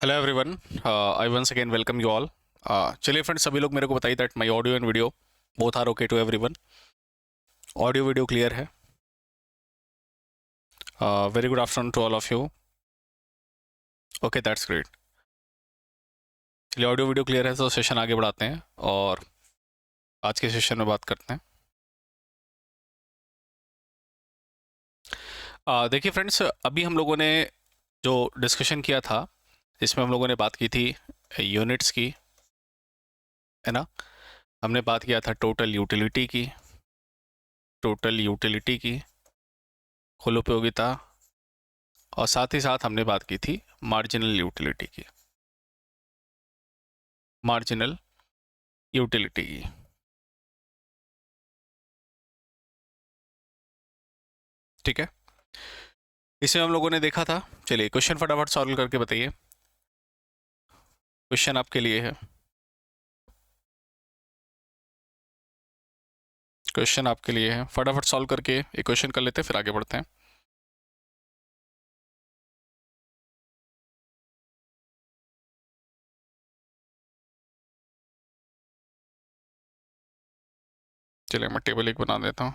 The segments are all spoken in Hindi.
Hello everyone, I once again welcome you all. चलिए फ्रेंड्स, सभी लोग मेरे को बताइए that my audio and video both are okay to everyone. Audio video clear है? Very good afternoon to all of you. Okay, that's great. चलिए, ऑडियो वीडियो क्लियर है तो सेशन आगे बढ़ाते हैं और आज के सेशन में बात करते हैं। देखिए फ्रेंड्स, अभी हम लोगों ने जो डिस्कशन किया था इसमें हम लोगों ने बात की थी यूनिट्स की, है ना। हमने बात किया था टोटल यूटिलिटी की, कुल उपयोगिता, और साथ ही साथ हमने बात की थी मार्जिनल यूटिलिटी की, मार्जिनल यूटिलिटी की। ठीक है, इसे हम लोगों ने देखा था। चलिए क्वेश्चन फटाफट सॉल्व करके बताइए। क्वेश्चन आपके लिए है, फटाफट सॉल्व करके एक क्वेश्चन कर लेते हैं, फिर आगे बढ़ते हैं। चलिए मैं टेबल एक बना देता हूँ।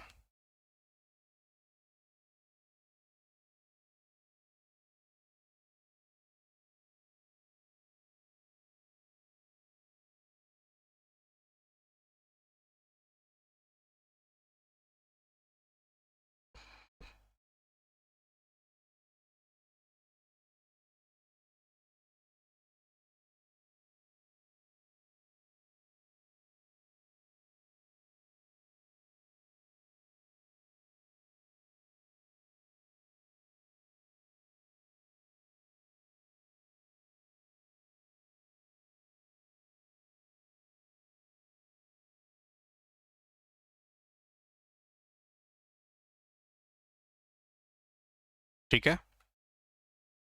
ठीक है,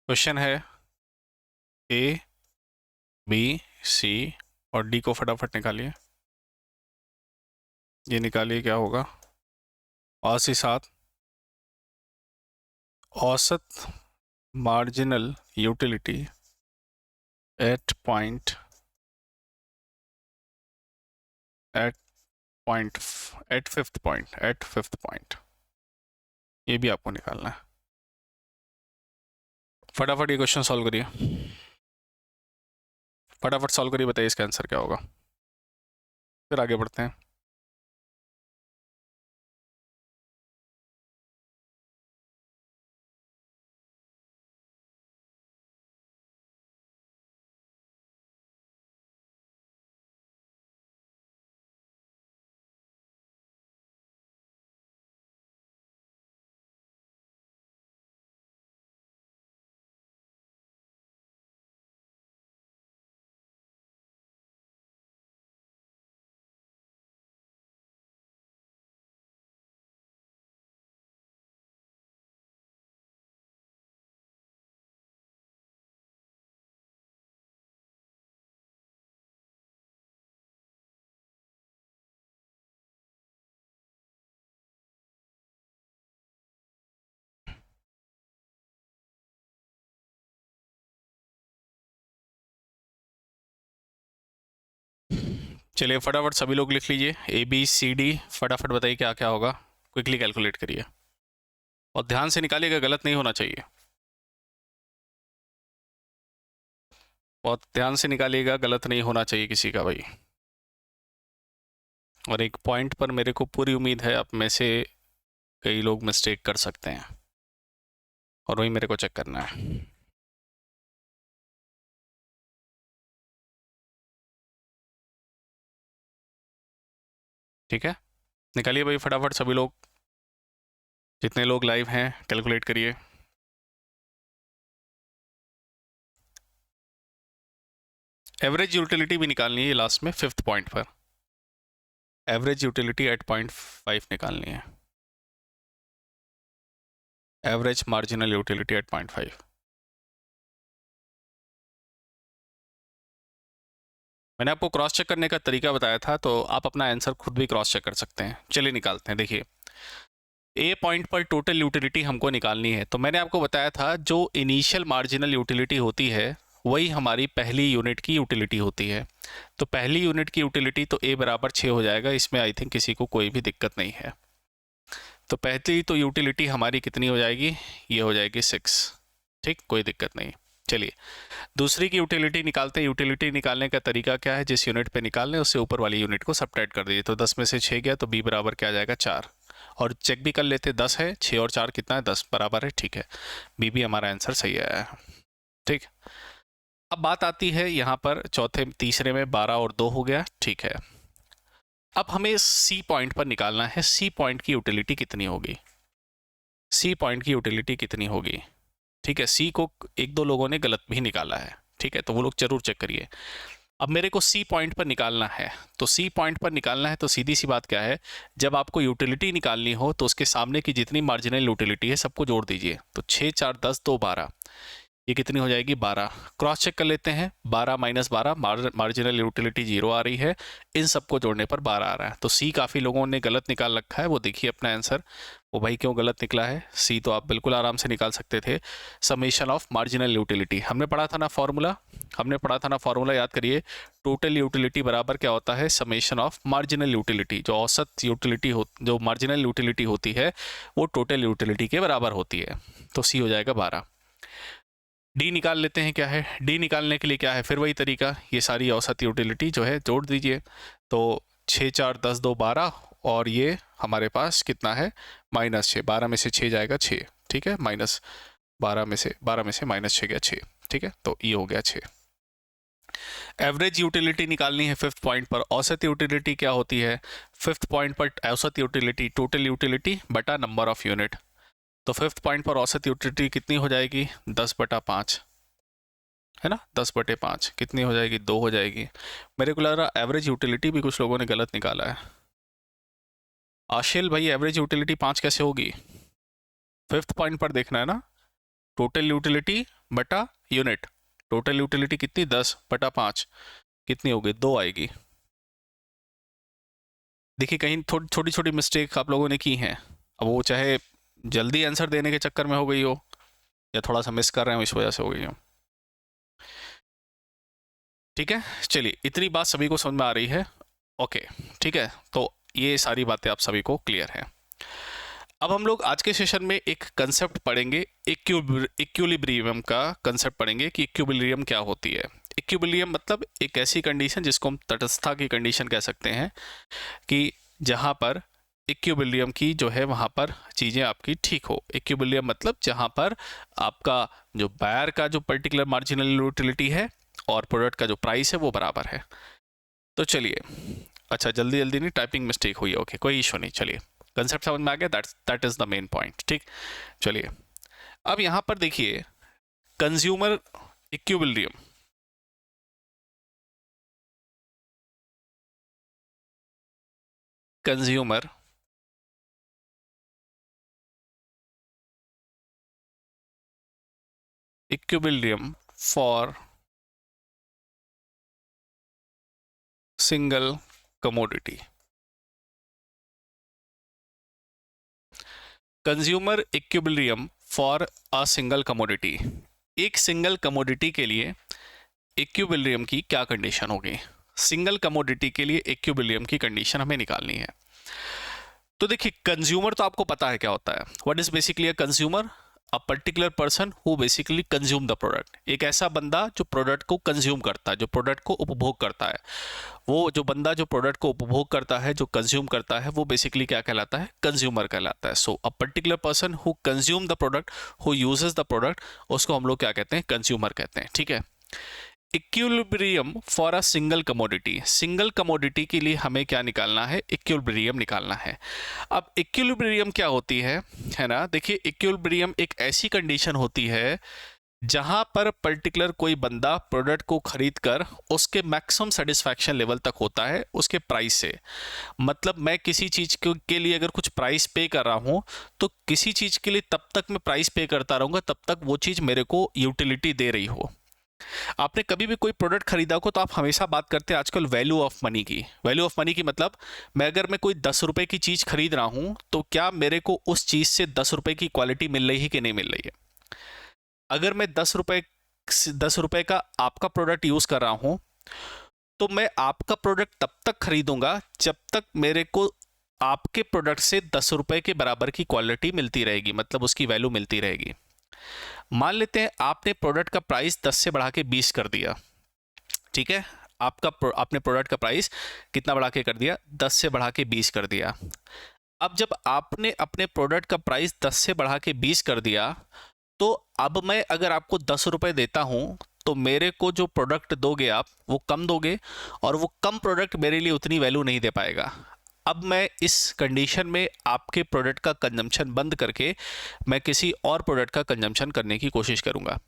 क्वेश्चन है ए, बी, सी और डी को फटाफट निकालिए। ये निकालिए क्या होगा। और से साथ औसत marginal utility at point at point at fifth point, ये भी आपको निकालना है। फटाफट ये क्वेश्चन सॉल्व करिए, बताइए इसका आंसर क्या होगा, फिर आगे बढ़ते हैं। चलिए फटाफट सभी लोग लिख लीजिए ए बी सी डी, फटाफट बताइए क्या क्या होगा। क्विकली कैलकुलेट करिए और ध्यान से निकालिएगा, गलत नहीं होना चाहिए। बहुत ध्यान से निकालिएगा, गलत नहीं होना चाहिए किसी का भाई। और एक पॉइंट पर मेरे को पूरी उम्मीद है आप में से कई लोग मिस्टेक कर सकते हैं और वही मेरे को चेक करना है। ठीक है, निकालिए भाई फटाफट सभी लोग, जितने लोग लाइव हैं कैलकुलेट करिए। एवरेज यूटिलिटी भी निकालनी है लास्ट में, फिफ्थ पॉइंट पर एवरेज यूटिलिटी एट 0.5 निकालनी है। Average marginal utility at 0.5। मैंने आपको क्रॉस चेक करने का तरीका बताया था, तो आप अपना आंसर खुद भी क्रॉस चेक कर सकते हैं। चलिए निकालते हैं। देखिए, ए पॉइंट पर टोटल यूटिलिटी हमको निकालनी है, तो मैंने आपको बताया था जो इनिशियल मार्जिनल यूटिलिटी होती है वही हमारी पहली यूनिट की यूटिलिटी होती है। तो पहली यूनिट की यूटिलिटी तो A बराबर 6 हो जाएगा, इसमें आई थिंक किसी को कोई भी दिक्कत नहीं है। तो पहली तो यूटिलिटी हमारी कितनी हो जाएगी, ये हो जाएगी 6, ठीक, कोई दिक्कत नहीं। चलिए दूसरी की यूटिलिटी निकालते हैं। यूटिलिटी निकालने का तरीका क्या है, जिस यूनिट पे निकालने उससे ऊपर वाली यूनिट को सबट्रैक्ट कर दीजिए। तो 10 में से 6 गया तो B बराबर क्या आ जाएगा 4, और चेक भी कर लेते, 10 है, 6 और 4 कितना है, 10 बराबर है, ठीक है, B भी हमारा आंसर सही आया है, ठीक। अब बात आती है यहाँ पर तीसरे में 12 और 2 हो गया, ठीक है। अब हमें C पॉइंट पर निकालना है, C पॉइंट की यूटिलिटी कितनी होगी, C पॉइंट की यूटिलिटी कितनी होगी, ठीक है। C को एक दो लोगों ने गलत भी निकाला है, ठीक है, तो वो लोग जरूर चेक करिए। अब मेरे को C पॉइंट पर निकालना है, तो C पॉइंट पर निकालना है तो सीधी सी बात क्या है, जब आपको यूटिलिटी निकालनी हो तो उसके सामने की जितनी मार्जिनल यूटिलिटी है सबको जोड़ दीजिए। तो 6 4 10 2 12, ये कितनी हो जाएगी 12। क्रॉस चेक कर लेते हैं, 12 माइनस 12, मार्जिनल यूटिलिटी 0 आ रही है, इन सबको जोड़ने पर 12 आ रहा है। तो C काफ़ी लोगों ने गलत निकाल रखा है, वो देखिए अपना आंसर, वो भाई क्यों गलत निकला है। C तो आप बिल्कुल आराम से निकाल सकते थे, समेशन ऑफ मार्जिनल यूटिलिटी। हमने पढ़ा था ना फॉर्मूला, याद करिए, टोटल यूटिलिटी बराबर क्या होता है, समेशन ऑफ मार्जिनल यूटिलिटी। जो औसत यूटिलिटी जो मार्जिनल यूटिलिटी होती है वो टोटल यूटिलिटी के बराबर होती है। तो C हो जाएगा 12। डी निकाल लेते हैं, क्या है डी निकालने के लिए, क्या है फिर वही तरीका, ये सारी औसत यूटिलिटी जो है जोड़ दीजिए। तो 6 4 10 2 12, और ये हमारे पास कितना है -6, 12 में से 6 जाएगा 6, ठीक है, -12 में से -6 गया 6, ठीक है, तो ये हो गया 6। एवरेज यूटिलिटी निकालनी है 5th पॉइंट पर। औसत यूटिलिटी क्या होती है 5th पॉइंट पर, औसत यूटिलिटी टोटल यूटिलिटी बटा नंबर ऑफ यूनिट। तो 5th पॉइंट पर औसत यूटिलिटी कितनी हो जाएगी 10/5, है ना, 10/5 कितनी हो जाएगी 2 हो जाएगी। मेरे को लग रहा एवरेज यूटिलिटी भी कुछ लोगों ने गलत निकाला है। आशिल भाई एवरेज यूटिलिटी 5 कैसे होगी, 5th पॉइंट पर देखना है ना, टोटल यूटिलिटी बटा यूनिट। टोटल यूटिलिटी कितनी 10/5, कितनी होगी 2 आएगी। देखिए कहीं छोटी छोटी मिस्टेक आप लोगों ने की हैं, अब वो चाहे जल्दी आंसर देने के चक्कर में हो गई हो या थोड़ा सा मिस कर रहे हो इस वजह से हो गई हो, ठीक है। चलिए इतनी बात सभी को समझ में आ रही है, ओके, ठीक है। तो ये सारी बातें आप सभी को क्लियर है। अब हम लोग आज के सेशन में एक कंसेप्ट पढ़ेंगे, इक्विलिब्रियम का कंसेप्ट पढ़ेंगे कि इक्विलिब्रियम क्या होती है। इक्विलिब्रियम मतलब एक ऐसी कंडीशन जिसको हम तटस्थता की कंडीशन कह सकते हैं, कि जहाँ पर इक्विलिब्रियम की जो है वहाँ पर चीज़ें आपकी ठीक हो। इक्विलिब्रियम मतलब जहाँ पर आपका जो बायर का जो पर्टिकुलर मार्जिनल यूटिलिटी है और प्रोडक्ट का जो प्राइस है वो बराबर है। तो चलिए, अच्छा जल्दी जल्दी नहीं, टाइपिंग मिस्टेक हुई है, ओके कोई इशू नहीं। चलिए कंसेप्ट समझ में आ गया, that is the main point, ठीक। चलिए अब यहाँ पर देखिए consumer equilibrium, consumer equilibrium for single commodity. Consumer equilibrium for a single commodity, एक सिंगल कमोडिटी के लिए इक्विलिब्रियम की क्या कंडीशन होगी। सिंगल कमोडिटी के लिए इक्विलिब्रियम की कंडीशन हमें निकालनी है। तो देखिए कंज्यूमर तो आपको पता है क्या होता है, what is basically a consumer, a particular person who basically consume the product. एक ऐसा बंदा जो प्रोडक्ट को कंज्यूम करता है, जो प्रोडक्ट को उपभोग करता है। वो जो बंदा जो प्रोडक्ट को उपभोग करता है, जो कंज्यूम करता है, वो बेसिकली क्या कहलाता है, कंज्यूमर कहलाता है। So a particular person who consume the product, who uses the product, उसको हम लोग क्या कहते हैं, कंज्यूमर कहते हैं, ठीक है। Equilibrium for a single commodity, single commodity के लिए हमें क्या निकालना है, इक्विलिब्रियम निकालना है। अब इक्विलिब्रियम क्या होती है ना, देखिए इक्विलिब्रियम एक ऐसी कंडीशन होती है जहां पर पर्टिकुलर कोई बंदा प्रोडक्ट को खरीद कर उसके मैक्सिमम सेटिस्फैक्शन लेवल तक होता है उसके प्राइस से। मतलब मैं किसी चीज़ के लिए अगर कुछ प्राइस पे कर रहा हूं तो किसी चीज़ के लिए तब तक मैं प्राइस पे करता रहूंगा तब तक वो चीज़ मेरे को यूटिलिटी दे रही हो। आपने कभी भी कोई प्रोडक्ट खरीदा हो तो आप हमेशा बात करते हैं आजकल वैल्यू ऑफ मनी की। वैल्यू ऑफ मनी की मतलब मैं कोई 10 रुपए की चीज़ खरीद रहा हूं तो क्या मेरे को उस चीज़ से 10 रुपए की क्वालिटी मिल रही है कि नहीं मिल रही है। अगर मैं 10 रुपए 10 रुपए का आपका प्रोडक्ट यूज़ कर रहा हूँ, तो मैं आपका प्रोडक्ट तब तक खरीदूंगा जब तक मेरे को आपके प्रोडक्ट से 10 रुपए के बराबर की क्वालिटी मिलती रहेगी, मतलब उसकी वैल्यू मिलती रहेगी। मान लेते हैं आपने प्रोडक्ट का प्राइस 10 से बढ़ा के 20 कर दिया, ठीक है, आपने प्रोडक्ट का प्राइस कितना बढ़ा के कर दिया, 10 से बढ़ा के 20 कर दिया। अब जब आपने अपने प्रोडक्ट का प्राइस 10 से बढ़ा के 20 कर दिया, तो अब मैं अगर आपको 10 रुपए देता हूं तो मेरे को जो प्रोडक्ट दोगे आप वो कम दोगे, और वो कम प्रोडक्ट मेरे लिए उतनी वैल्यू नहीं दे पाएगा। अब मैं इस कंडीशन में आपके प्रोडक्ट का कंजम्पशन बंद करके मैं किसी और प्रोडक्ट का कंजम्पशन करने की कोशिश करूंगा।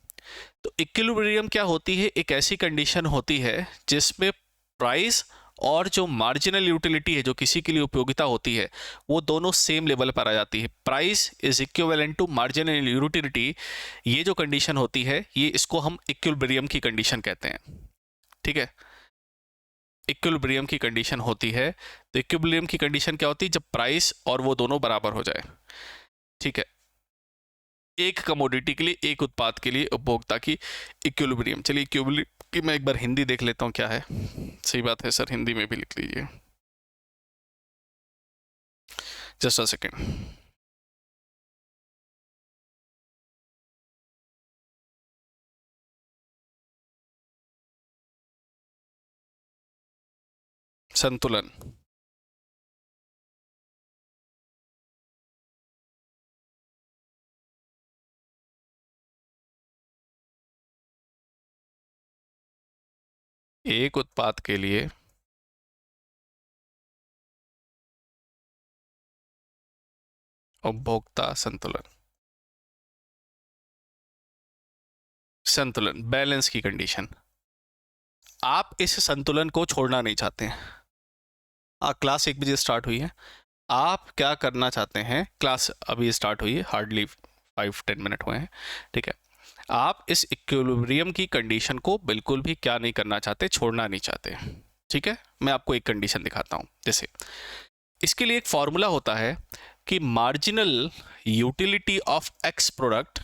तो इक्विलिब्रियम क्या होती है, एक ऐसी कंडीशन होती है जिसमें प्राइस और जो मार्जिनल यूटिलिटी है, जो किसी के लिए उपयोगिता होती है, वो दोनों सेम लेवल पर आ जाती है। Price is equivalent to marginal utility, ये जो कंडीशन होती है, ये इसको हम इक्विलिब्रियम की कंडीशन कहते हैं, ठीक है। इक्विलिब्रियम की कंडीशन होती है, तो इक्विलिब्रियम की कंडीशन क्या होती है, जब प्राइस और वो दोनों बराबर हो जाए, ठीक है। एक कमोडिटी के लिए, एक उत्पाद के लिए उपभोक्ता की इक्विलिब्रियम। चलिए इक्विलिब्रियम की मैं एक बार हिंदी देख लेता हूँ क्या है। सही बात है सर, हिंदी में भी लिख लीजिए, जस्ट अ सेकेंड। संतुलन, एक उत्पाद के लिए उपभोक्ता संतुलन, संतुलन, बैलेंस की कंडीशन। आप इस संतुलन को छोड़ना नहीं चाहते हैं। क्लास 1 बजे स्टार्ट हुई है, आप क्या करना चाहते हैं, क्लास अभी स्टार्ट हुई है, हार्डली 5-10 मिनट हुए हैं, ठीक है। आप इस इक्विलिब्रियम की कंडीशन को बिल्कुल भी क्या नहीं करना चाहते, छोड़ना नहीं चाहते, ठीक है। मैं आपको एक कंडीशन दिखाता हूं। जैसे इसके लिए एक फॉर्मूला होता है कि marginal utility of X product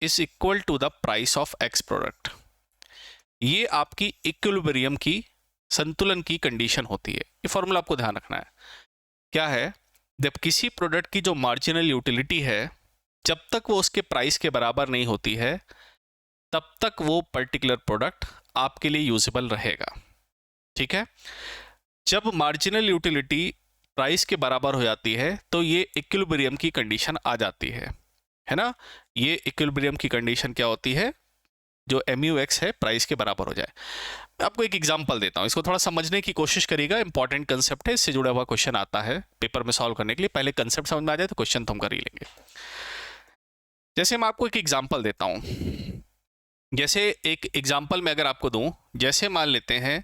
is equal to the price of X product. ये आपकी इक्विलिब्रियम की, संतुलन की कंडीशन होती है। ये फॉर्मूला आपको ध्यान रखना है। क्या है, जब किसी प्रोडक्ट की जो मार्जिनल यूटिलिटी है, जब तक वो उसके प्राइस के बराबर नहीं होती है, तब तक वो पर्टिकुलर प्रोडक्ट आपके लिए यूजेबल रहेगा, ठीक है। जब मार्जिनल यूटिलिटी प्राइस के बराबर हो जाती है तो ये इक्विलिब्रियम की कंडीशन आ जाती है ना। ये इक्विलिब्रियम की कंडीशन क्या होती है, जो MUX है प्राइस के बराबर हो जाए। मैं आपको एक एग्जांपल देता हूं, इसको थोड़ा समझने की कोशिश करिएगा। इंपॉर्टेंट कंसेप्ट है, इससे जुड़ा हुआ क्वेश्चन आता है पेपर में सॉल्व करने के लिए। पहले कंसेप्ट समझ में आ जाए तो क्वेश्चन तो हम कर ही लेंगे। जैसे मैं आपको एक एग्जांपल देता हूं, जैसे एक एग्जांपल में अगर आपको दूं, जैसे मान लेते हैं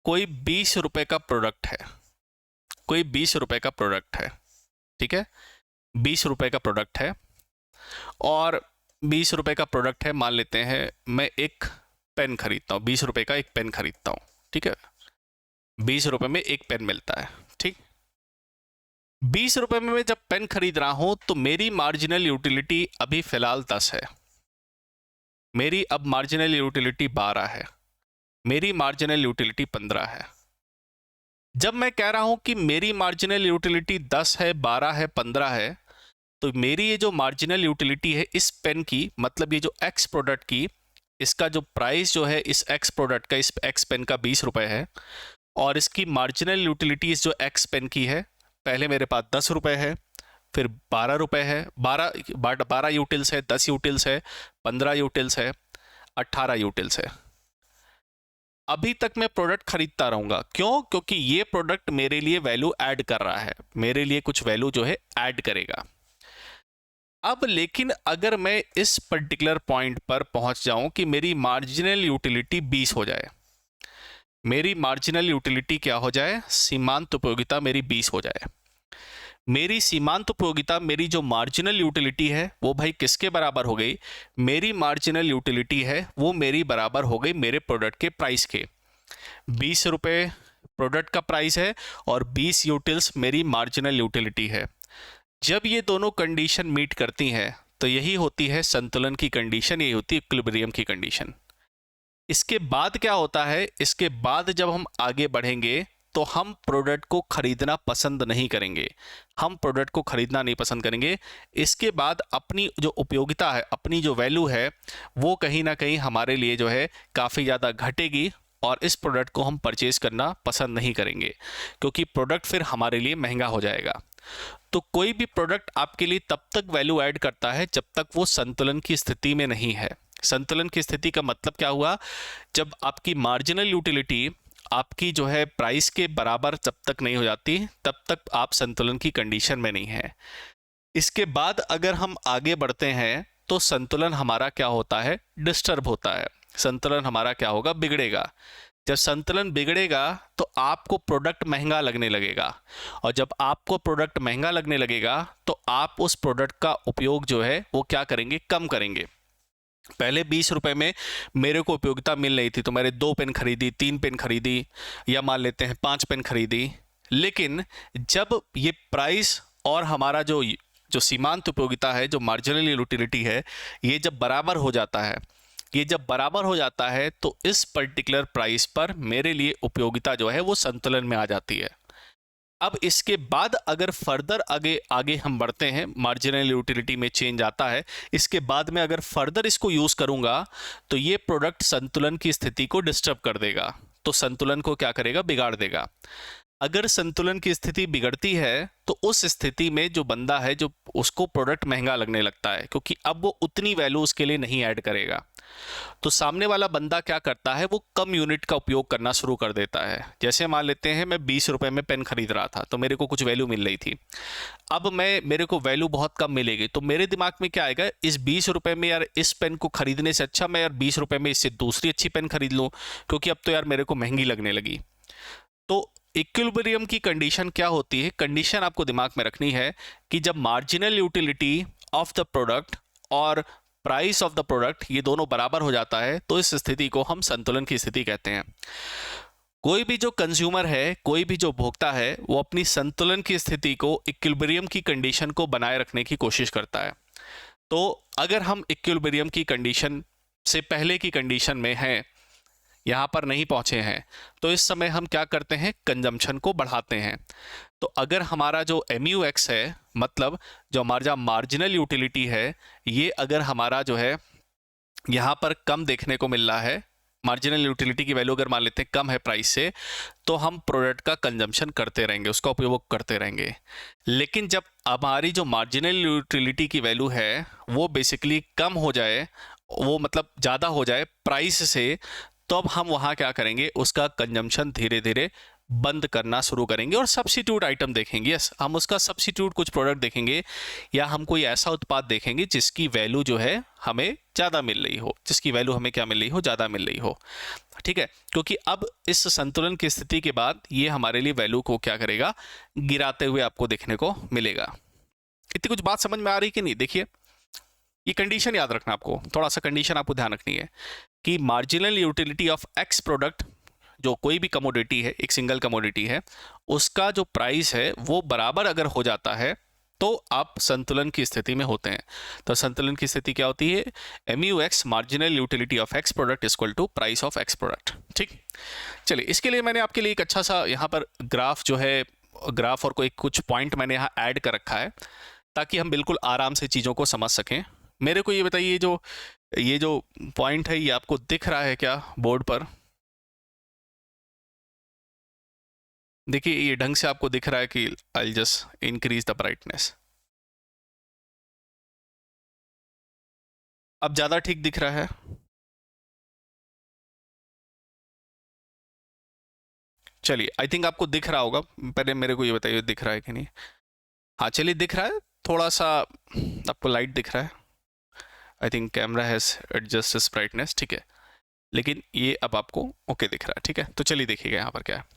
कोई 20 रुपए का प्रोडक्ट है, कोई 20 रुपए का प्रोडक्ट है, ठीक है, 20 रुपए का प्रोडक्ट है, और 20 रुपए का प्रोडक्ट है, मान लेते हैं मैं एक पेन खरीदता हूँ, 20 रुपए का एक पेन खरीदता हूँ, ठीक है, 20 रुपए में एक पेन मिलता है, ठीक। 20 रुपए में मैं जब पेन खरीद रहा हूं तो मेरी मार्जिनल यूटिलिटी अभी फिलहाल 10 है, मेरी अब मार्जिनल यूटिलिटी 12 है, मेरी मार्जिनल यूटिलिटी 15 है। जब मैं कह रहा हूं कि मेरी मार्जिनल यूटिलिटी 10 है, 12 है, 15 है, तो मेरी ये जो मार्जिनल यूटिलिटी है इस पेन की, मतलब ये जो एक्स प्रोडक्ट की, इसका जो प्राइस जो है इस एक्स प्रोडक्ट का, इस एक्स पेन का 20 रुपए है, और इसकी मार्जिनल यूटिलिटी इस जो एक्स पेन की है, पहले मेरे पास 10 रुपए है, फिर 12 रुपए है, 12 यूटिल्स है, 10 यूटिल्स है, 15 यूटिल्स है, 18 यूटिल्स है। अभी तक मैं प्रोडक्ट खरीदता रहूंगा, क्यों, क्योंकि ये प्रोडक्ट मेरे लिए वैल्यू ऐड कर रहा है, मेरे लिए कुछ वैल्यू जो है ऐड करेगा। अब लेकिन अगर मैं इस पर्टिकुलर पॉइंट पर पहुंच जाऊं कि मेरी मार्जिनल यूटिलिटी 20 हो जाए, मेरी मार्जिनल यूटिलिटी क्या हो जाए, सीमांत उपयोगिता मेरी 20 हो जाए। मेरी सीमांत उपयोगिता, मेरी जो मार्जिनल यूटिलिटी है वो भाई किसके बराबर हो गई, मेरी मार्जिनल यूटिलिटी है वो मेरी बराबर हो गई मेरे प्रोडक्ट के प्राइस के। 20 रुपए प्रोडक्ट का प्राइस है और 20 यूटिल्स मेरी मार्जिनल यूटिलिटी है। जब ये दोनों कंडीशन मीट करती हैं तो यही होती है संतुलन की कंडीशन, यही होती है इक्विलिब्रियम की कंडीशन। इसके बाद क्या होता है, इसके बाद जब हम आगे बढ़ेंगे तो हम प्रोडक्ट को खरीदना पसंद नहीं करेंगे, हम प्रोडक्ट को खरीदना नहीं पसंद करेंगे। इसके बाद अपनी जो उपयोगिता है, अपनी जो वैल्यू है, वो कहीं ना कहीं हमारे लिए जो है काफ़ी ज़्यादा घटेगी और इस प्रोडक्ट को हम परचेज करना पसंद नहीं करेंगे, क्योंकि प्रोडक्ट फिर हमारे लिए महंगा हो जाएगा। तो कोई भी प्रोडक्ट आपके लिए तब तक वैल्यू ऐड करता है जब तक वो संतुलन की स्थिति में नहीं है। संतुलन की स्थिति का मतलब क्या हुआ, जब आपकी मार्जिनल यूटिलिटी आपकी जो है प्राइस के बराबर जब तक नहीं हो जाती, तब तक आप संतुलन की कंडीशन में नहीं है। इसके बाद अगर हम आगे बढ़ते हैं तो संतुलन हमारा क्या होता है, डिस्टर्ब होता है। संतुलन हमारा क्या होगा, बिगड़ेगा। जब संतुलन बिगड़ेगा तो आपको प्रोडक्ट महंगा लगने लगेगा, और जब आपको प्रोडक्ट महंगा लगने लगेगा तो आप उस प्रोडक्ट का उपयोग जो है वो क्या करेंगे, कम करेंगे। पहले 20 रुपए में मेरे को उपयोगिता मिल रही थी तो मैंने 2 पेन खरीदी, 3 पेन खरीदी, या मान लेते हैं 5 पेन खरीदी। लेकिन जब ये प्राइस और हमारा जो सीमांत उपयोगिता है, जो मार्जिनल यूटिलिटी है, ये जब बराबर हो जाता है, ये जब बराबर हो जाता है तो इस पर्टिकुलर प्राइस पर मेरे लिए उपयोगिता जो है वो संतुलन में आ जाती है। अब इसके बाद अगर फर्दर आगे आगे हम बढ़ते हैं, मार्जिनल यूटिलिटी में चेंज आता है, इसके बाद में अगर फर्दर इसको यूज़ करूंगा तो ये प्रोडक्ट संतुलन की स्थिति को डिस्टर्ब कर देगा, तो संतुलन को क्या करेगा, बिगाड़ देगा। अगर संतुलन की स्थिति बिगड़ती है तो उस स्थिति में जो बंदा है, जो उसको प्रोडक्ट महंगा लगने लगता है, क्योंकि अब वो उतनी वैल्यू उसके लिए नहीं ऐड करेगा। तो सामने वाला बंदा क्या करता है, वो कम यूनिट का उपयोग करना शुरू कर देता है। जैसे मान लेते हैं मैं 20 रुपए में पेन खरीद रहा था तो मेरे को कुछ वैल्यू मिल रही थी, अब मेरे को वैल्यू बहुत कम मिलेगी, तो मेरे दिमाग में क्या आएगा, इस 20 रुपए में यार इस पेन को खरीदने से अच्छा मैं यार 20 रुपए में इससे दूसरी अच्छी पेन खरीद लूँ, क्योंकि अब तो यार मेरे को महंगी लगने लगी। तो इक्विलिब्रियम की कंडीशन क्या होती है, कंडीशन आपको दिमाग में रखनी है कि जब marginal utility of the product और प्राइस ऑफ द प्रोडक्ट ये दोनों बराबर हो जाता है तो इस स्थिति को हम संतुलन की स्थिति कहते हैं। कोई भी जो कंज्यूमर है, कोई भी जो भोक्ता है, वो अपनी संतुलन की स्थिति को, इक्विलिब्रियम की कंडीशन को बनाए रखने की कोशिश करता है। तो अगर हम इक्विलिब्रियम की कंडीशन से पहले की कंडीशन में हैं, यहाँ पर नहीं पहुंचे हैं, तो इस समय हम क्या करते हैं, कंजम्पशन को बढ़ाते हैं। तो अगर हमारा जो MUX है, मतलब जो हमारा मार्जिनल यूटिलिटी है, ये अगर हमारा जो है यहाँ पर कम देखने को मिल रहा है, मार्जिनल यूटिलिटी की वैल्यू अगर मान लेते हैं कम है प्राइस से, तो हम प्रोडक्ट का कंजम्पशन करते रहेंगे, उसका उपयोग करते रहेंगे। लेकिन जब हमारी जो मार्जिनल यूटिलिटी की वैल्यू है वो बेसिकली कम हो जाए, वो मतलब ज़्यादा हो जाए प्राइस से, तो अब हम वहाँ क्या करेंगे, उसका कंजम्पशन धीरे धीरे बंद करना शुरू करेंगे और सब्स्टिट्यूट आइटम देखेंगे। यस, हम उसका सब्स्टिट्यूट कुछ प्रोडक्ट देखेंगे, या हम कोई ऐसा उत्पाद देखेंगे जिसकी वैल्यू जो है हमें ज़्यादा मिल रही हो, जिसकी वैल्यू हमें क्या मिल रही हो, ज़्यादा मिल रही हो। ठीक है, क्योंकि अब इस संतुलन की स्थिति के बाद ये हमारे लिए वैल्यू को क्या करेगा, गिराते हुए आपको देखने को मिलेगा। इतनी कुछ बात समझ में आ रही कि नहीं? देखिए, ये कंडीशन याद रखना, आपको थोड़ा सा कंडीशन आपको ध्यान रखनी है कि marginal utility of X product, जो कोई भी कमोडिटी है, एक सिंगल कमोडिटी है, उसका जो प्राइस है वो बराबर अगर हो जाता है तो आप संतुलन की स्थिति में होते हैं। तो संतुलन की स्थिति क्या होती है, MUX marginal utility of X product equal to price of X product. ठीक, चलिए, इसके लिए मैंने आपके लिए एक अच्छा सा यहाँ पर ग्राफ जो है, ग्राफ और कोई कुछ पॉइंट मैंने यहाँ ऐड कर रखा है ताकि हम बिल्कुल आराम से चीज़ों को समझ सकें। मेरे को ये बताइए, ये जो पॉइंट है ये आपको दिख रहा है क्या बोर्ड पर? देखिए, ये ढंग से आपको दिख रहा है कि I just increase the brightness. अब ज़्यादा ठीक दिख रहा है? चलिए, आई थिंक आपको दिख रहा होगा, पहले मेरे को ये बताइए दिख रहा है कि नहीं। हाँ, चलिए, दिख रहा है। थोड़ा सा आपको लाइट दिख रहा है। I think camera has adjust this brightness. ठीक है, लेकिन ये अब आपको ओके दिख रहा है। ठीक है, तो चलिए देखिएगा यहाँ पर क्या है।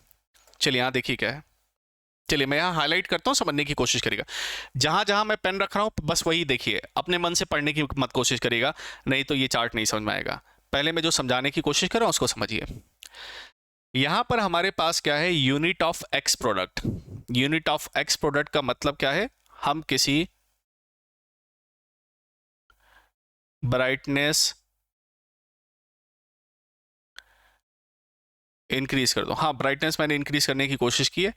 चलिए, यहाँ देखिए क्या है। चलिए, मैं यहाँ हाईलाइट करता हूँ, समझने की कोशिश करिएगा। जहाँ जहाँ मैं पेन रख रहा हूँ बस वही देखिए, अपने मन से पढ़ने की मत कोशिश करिएगा, नहीं तो ये चार्ट नहीं समझ में आएगा। पहले मैं जो समझाने की कोशिश कर रहा हूँ उसको समझिए। यहाँ पर हमारे पास क्या है, unit of X product. Unit of X product का मतलब क्या है, हम किसी ब्राइटनेस इंक्रीज कर दो। हाँ, ब्राइटनेस मैंने इंक्रीज करने की कोशिश की है,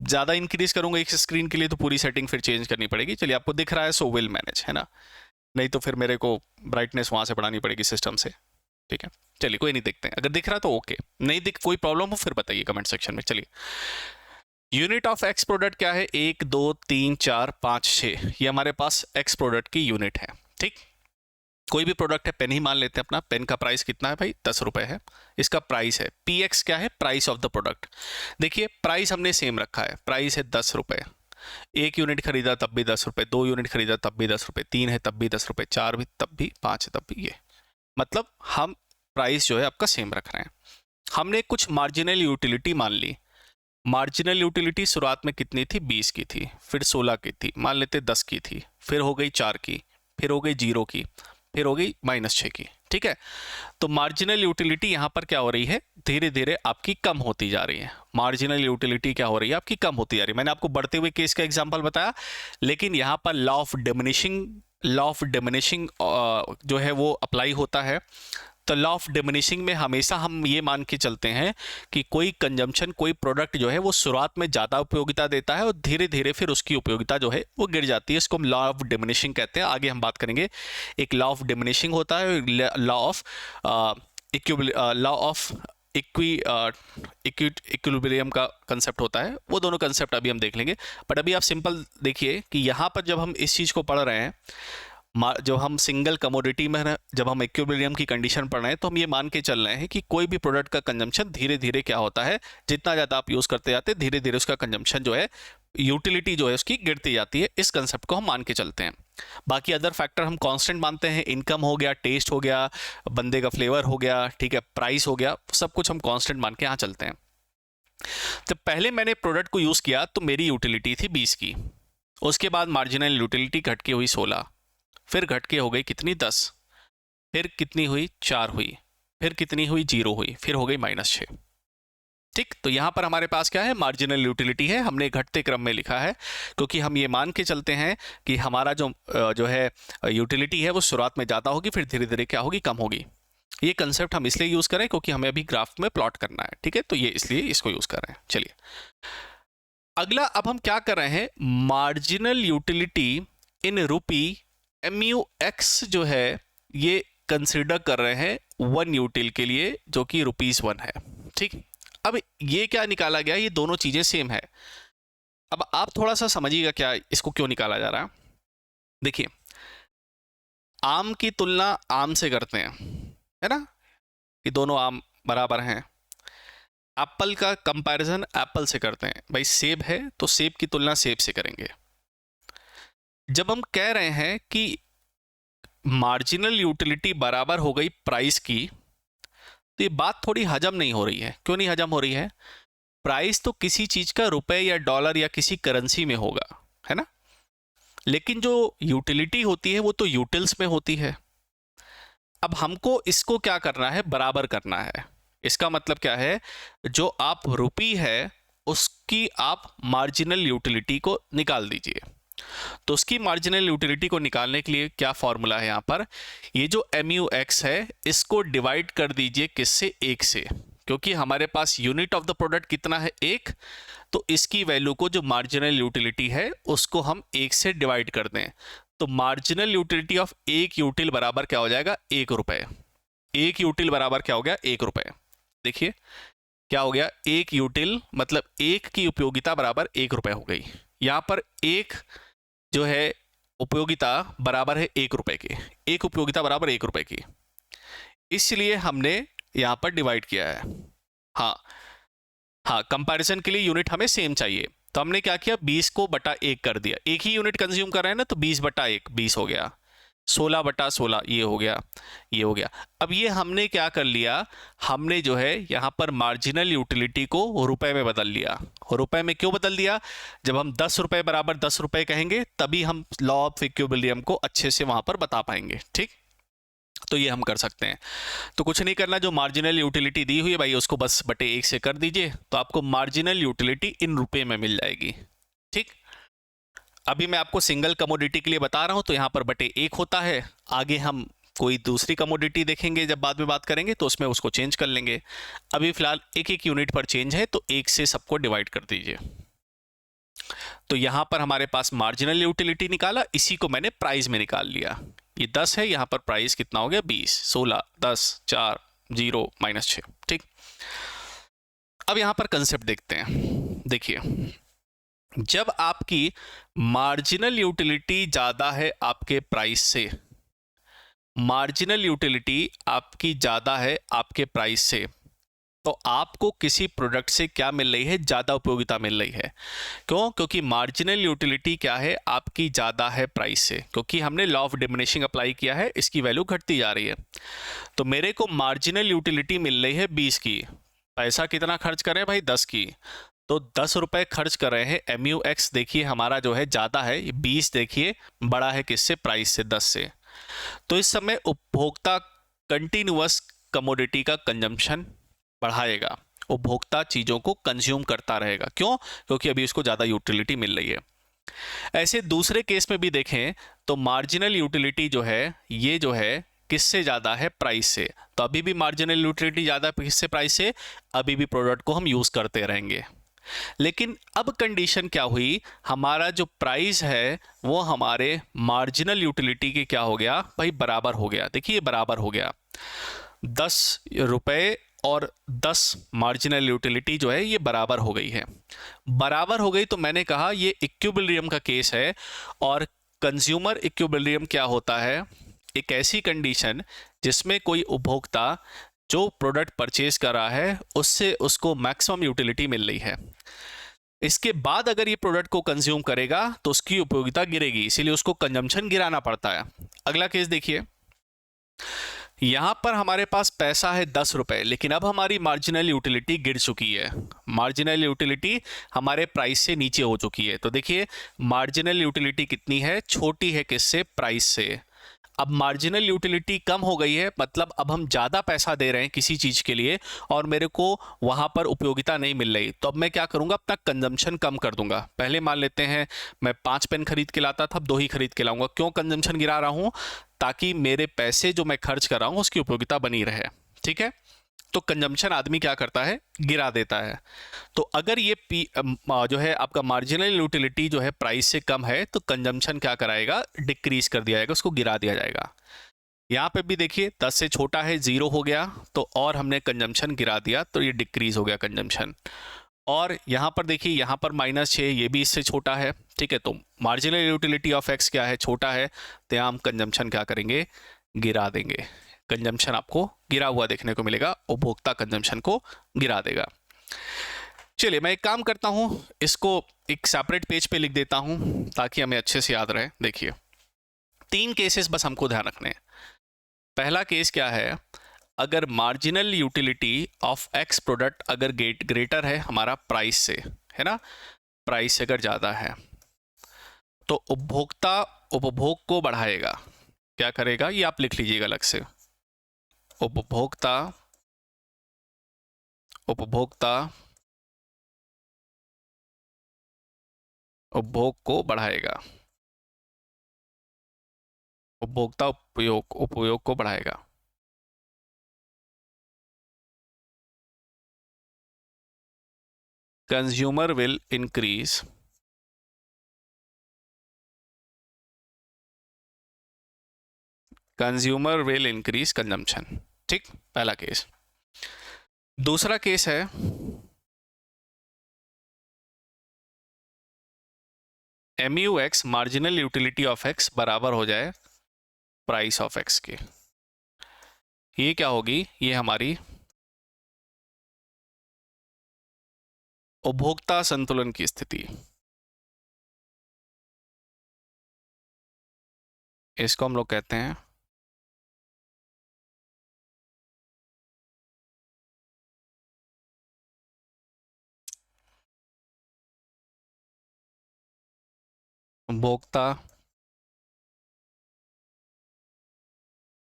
ज़्यादा इंक्रीज करूंगा एक स्क्रीन के लिए तो पूरी सेटिंग फिर चेंज करनी पड़ेगी। चलिए, आपको दिख रहा है सो विल मैनेज, है ना, नहीं तो फिर मेरे को ब्राइटनेस वहाँ से बढ़ानी पड़ेगी सिस्टम से। ठीक है, चलिए कोई नहीं, देखते हैं, अगर दिख रहा तो ओके, नहीं दिख कोई प्रॉब्लम हो फिर बताइए कमेंट सेक्शन में। चलिए, यूनिट ऑफ एक्स प्रोडक्ट क्या है, 1 2 3 4 5 6, ये हमारे पास एक्स प्रोडक्ट की यूनिट है। ठीक, कोई भी प्रोडक्ट है, पेन ही मान लेते हैं अपना, पेन का प्राइस कितना है भाई, 10 रुपए है, इसका प्राइस है पी एक्स, क्या है, प्राइस ऑफ द प्रोडक्ट। देखिए प्राइस हमने सेम रखा है, प्राइस है 10 रुपए, एक यूनिट खरीदा तब भी 10 रुपए, 2 यूनिट खरीदा तब भी 10 रुपए, 3 है तब भी 10 रुपए, 4 भी तब भी, 5 है तब भी, ये मतलब हम प्राइस जो है आपका सेम रख रहे हैं। हमने कुछ मार्जिनल यूटिलिटी मान ली, मार्जिनल यूटिलिटी शुरुआत में कितनी थी, 20 की थी, फिर 16 की थी, मान लेते 10 की थी, फिर हो गई 4 की, फिर हो गई 0 की, फिर हो गई -6 की। ठीक है, तो मार्जिनल यूटिलिटी यहां पर क्या हो रही है, धीरे धीरे आपकी कम होती जा रही है। मार्जिनल यूटिलिटी क्या हो रही है आपकी, कम होती जा रही है। मैंने आपको बढ़ते हुए केस का एग्जांपल बताया, लेकिन यहां पर लॉ ऑफ डिमिनिशिंग जो है वो अप्लाई होता है। तो लॉ ऑफ डिमिनिशिंग में हमेशा हम ये मान के चलते हैं कि कोई कंजम्पशन, कोई प्रोडक्ट जो है वो शुरुआत में ज़्यादा उपयोगिता देता है और धीरे धीरे फिर उसकी उपयोगिता जो है वो गिर जाती है। इसको हम लॉ ऑफ डिमिनिशिंग कहते हैं, आगे हम बात करेंगे। एक लॉ ऑफ डिमिनिशिंग होता है, लॉ ऑफ इक्विलिब्रियम का कंसेप्ट होता है, वो दोनों कंसेप्ट अभी हम देख लेंगे। बट अभी आप सिंपल देखिए कि यहाँ पर जब हम इस चीज़ को पढ़ रहे हैं, जब हम सिंगल कमोडिटी में, जब हम इक्विलिब्रियम की कंडीशन पढ़ रहे हैं, तो हम ये मान के चल रहे हैं कि कोई भी प्रोडक्ट का कंजम्पशन धीरे धीरे क्या होता है, जितना ज़्यादा आप यूज़ करते जाते हैं धीरे धीरे उसका कंजम्पशन जो है, यूटिलिटी जो है उसकी गिरती जाती है। इस कंसेप्ट को हम मान के चलते हैं। बाकी अदर फैक्टर हम कांस्टेंट मानते हैं, इनकम हो गया, टेस्ट हो गया, बंदे का फ्लेवर हो गया, ठीक है, प्राइस हो गया, सब कुछ हम कांस्टेंट मान के यहाँ चलते हैं। तो पहले मैंने प्रोडक्ट को यूज़ किया तो मेरी यूटिलिटी थी 20 की, उसके बाद मार्जिनल यूटिलिटी घट के हुई 16, फिर घट के हो गई कितनी, 10, फिर कितनी हुई, 4 हुई, फिर कितनी हुई, 0 हुई, फिर हो गई -6। ठीक, तो यहां पर हमारे पास क्या है, मार्जिनल यूटिलिटी है, हमने घटते क्रम में लिखा है क्योंकि हम ये मान के चलते हैं कि हमारा जो है यूटिलिटी है वो शुरुआत में ज़्यादा होगी, फिर धीरे धीरे क्या होगी, कम होगी। ये कंसेप्ट हम इसलिए यूज़ करें क्योंकि हमें अभी ग्राफ में प्लॉट करना है। ठीक है, तो ये इसलिए इसको यूज़ कर रहे हैं। चलिए अगला, अब हम क्या कर रहे हैं, मार्जिनल यूटिलिटी इन रूपी MUX जो है ये कंसिडर कर रहे हैं 1 यूटिल के लिए, जो कि ₹1 है। ठीक, अब ये क्या निकाला गया, ये दोनों चीजें सेम है। अब आप थोड़ा सा समझिएगा क्या इसको क्यों निकाला जा रहा है। देखिए, आम की तुलना आम से करते हैं, है ना, कि दोनों आम बराबर हैं। एप्पल का कंपैरिजन एप्पल से करते हैं, भाई सेब है तो सेब की तुलना सेब से करेंगे। जब हम कह रहे हैं कि मार्जिनल यूटिलिटी बराबर हो गई प्राइस की, तो ये बात थोड़ी हजम नहीं हो रही है। क्यों नहीं हजम हो रही है, प्राइस तो किसी चीज का रुपए या डॉलर या किसी करेंसी में होगा, है ना, लेकिन जो यूटिलिटी होती है वो तो यूटिल्स में होती है। अब हमको इसको क्या करना है, बराबर करना है। इसका मतलब क्या है, जो आप रुपी है उसकी आप मार्जिनल यूटिलिटी को निकाल दीजिए। तो उसकी मार्जिनल यूटिलिटी को निकालने के लिए क्या फॉर्मूला है, यहां पर ये जो MUX है इसको डिवाइड कर दीजिए किससे, 1 से, क्योंकि हमारे पास यूनिट ऑफ द प्रोडक्ट कितना है, 1, तो इसकी वैल्यू को, जो मार्जिनल यूटिलिटी है उसको हम 1 से डिवाइड कर दें, तो मार्जिनल यूटिलिटी ऑफ 1 यूटिल बराबर क्या हो जाएगा, 1 रुपए। 1 यूटिल बराबर क्या हो गया, 1 रुपए। देखिए क्या हो गया, 1 यूटिल मतलब 1 की उपयोगिता बराबर 1 रुपए हो गई। यहां पर 1 जो है उपयोगिता बराबर है 1 रुपए की, 1 उपयोगिता बराबर 1 रुपए की, इसलिए हमने यहां पर डिवाइड किया है। हाँ, कंपैरिजन के लिए यूनिट हमें सेम चाहिए, तो हमने क्या किया, 20 को बटा 1 कर दिया, एक ही यूनिट कंज्यूम कर रहे हैं ना, तो 20 बटा 1 20 हो गया, 16 बटा 16 ये हो गया, ये हो गया। अब ये हमने क्या कर लिया, हमने जो है यहाँ पर मार्जिनल यूटिलिटी को रुपए में बदल लिया। रुपए में क्यों बदल दिया, जब हम 10 रुपए बराबर 10 रुपए कहेंगे तभी हम लॉ ऑफ इक्विलिब्रियम को अच्छे से वहां पर बता पाएंगे। ठीक, तो ये हम कर सकते हैं। तो कुछ नहीं करना, जो मार्जिनल यूटिलिटी दी हुई है भाई उसको बस बटे 1 से कर दीजिए, तो आपको मार्जिनल यूटिलिटी इन रुपए में मिल जाएगी। ठीक, अभी मैं आपको सिंगल कमोडिटी के लिए बता रहा हूं, तो यहां पर बटे 1 होता है, आगे हम कोई दूसरी कमोडिटी देखेंगे जब बाद में बात करेंगे तो उसमें उसको चेंज कर लेंगे। अभी फिलहाल एक एक यूनिट पर चेंज है तो एक से सबको डिवाइड कर दीजिए। तो यहां पर हमारे पास मार्जिनल यूटिलिटी निकाला, इसी को मैंने प्राइस में निकाल लिया। ये 10 है, यहां पर प्राइस कितना हो गया 20, 16, 10, 4, 0, -6। ठीक, अब यहां पर कंसेप्ट देखते हैं। देखिए, जब आपकी मार्जिनल यूटिलिटी ज्यादा है आपके प्राइस से, मार्जिनल यूटिलिटी आपकी ज्यादा है आपके प्राइस से, तो आपको किसी प्रोडक्ट से क्या मिल रही है, ज्यादा उपयोगिता मिल रही है। क्यों? क्योंकि मार्जिनल यूटिलिटी क्या है, आपकी ज्यादा है प्राइस से, क्योंकि हमने लॉ ऑफ डिमिनिशिंग अप्लाई किया है, इसकी वैल्यू घटती जा रही है। तो मेरे को मार्जिनल यूटिलिटी मिल रही है 20 की, पैसा कितना खर्च करें भाई 10 की, तो 10 रुपए खर्च कर रहे हैं। MUX देखिए हमारा जो है ज्यादा है, 20 देखिए बड़ा है किससे, प्राइस से, 10 से। तो इस समय उपभोक्ता कंटिन्यूअस कमोडिटी का कंजम्पशन बढ़ाएगा, उपभोक्ता चीजों को कंज्यूम करता रहेगा। क्यों? क्योंकि अभी उसको ज्यादा यूटिलिटी मिल रही है। ऐसे दूसरे केस में भी देखें तो मार्जिनल यूटिलिटी जो है, ये जो है किससे ज्यादा है, प्राइस से। तो अभी भी मार्जिनल यूटिलिटी ज्यादा है किससे, प्राइस से। अभी भी प्रोडक्ट को हम यूज करते रहेंगे। लेकिन अब कंडीशन क्या हुई, हमारा जो प्राइस है वो हमारे मार्जिनल यूटिलिटी के क्या हो गया भाई, बराबर हो गया। देखिए बराबर हो गया, 10 रुपए और 10 मार्जिनल यूटिलिटी जो है ये बराबर हो गई है। बराबर हो गई तो मैंने कहा ये इक्विलिब्रियम का केस है। और कंज्यूमर इक्विलिब्रियम क्या होता है, एक ऐसी कंडीशन जिसमें कोई उपभोक्ता जो प्रोडक्ट परचेज कर रहा है उससे उसको मैक्सिमम यूटिलिटी मिल रही है। इसके बाद अगर ये प्रोडक्ट को कंज्यूम करेगा तो उसकी उपयोगिता गिरेगी, इसीलिए उसको कंजम्पशन गिराना पड़ता है। अगला केस देखिए, यहां पर हमारे पास पैसा है 10 रुपए, लेकिन अब हमारी मार्जिनल यूटिलिटी गिर चुकी है। मार्जिनल यूटिलिटी हमारे प्राइस से नीचे हो चुकी है। तो देखिए मार्जिनल यूटिलिटी कितनी है, छोटी है किससे, प्राइस से। अब मार्जिनल यूटिलिटी कम हो गई है, मतलब अब हम ज़्यादा पैसा दे रहे हैं किसी चीज़ के लिए और मेरे को वहाँ पर उपयोगिता नहीं मिल रही। तो अब मैं क्या करूँगा, अपना कंजम्पशन कम कर दूंगा। पहले मान लेते हैं मैं 5 पेन खरीद के लाता था, अब 2 ही खरीद के लाऊंगा। क्यों कंजम्पशन गिरा रहा हूँ, ताकि मेरे पैसे जो मैं खर्च कर रहा हूँ उसकी उपयोगिता बनी रहे। ठीक है, तो कंजम्पशन आदमी क्या करता है, गिरा देता है। तो अगर ये जो है आपका मार्जिनल यूटिलिटी जो है प्राइस से कम है, तो कंजम्पशन क्या कराएगा, डिक्रीज कर दिया जाएगा, उसको गिरा दिया जाएगा। यहाँ पे भी देखिए 10 से छोटा है, 0 हो गया, तो और हमने कंजम्पशन गिरा दिया तो ये डिक्रीज हो गया कंजम्पशन। और यहाँ पर देखिए, यहाँ पर -6, ये भी इससे छोटा है। ठीक है, तो मार्जिनल यूटिलिटी ऑफ एक्स क्या है, छोटा है, तो यहाँ हम कंजम्पशन क्या करेंगे, गिरा देंगे। कंजम्पशन आपको गिरा हुआ देखने को मिलेगा, उपभोक्ता कंजम्पशन को गिरा देगा। चलिए मैं एक काम करता हूं, इसको एक सेपरेट पेज पे लिख देता हूं ताकि हमें अच्छे से याद रहे। देखिए 3 केसेस बस हमको ध्यान रखने हैं। पहला केस क्या है, अगर marginal utility of X product अगर ग्रेटर है हमारा प्राइस से, है ना, प्राइस से अगर ज़्यादा है, तो उपभोक्ता उपभोग को बढ़ाएगा। क्या करेगा, ये आप लिख लीजिएगा अलग से। उपभोक्ता उपभोक्ता उपभोग को बढ़ाएगा, उपभोक्ता उपयोग को बढ़ाएगा। Consumer will increase consumption. ठीक, पहला केस। दूसरा केस है, MUX marginal utility of x बराबर हो जाए प्राइस ऑफ एक्स के। ये क्या होगी, ये हमारी उपभोक्ता संतुलन की स्थिति, इसको हम लोग कहते हैं उपभोक्ता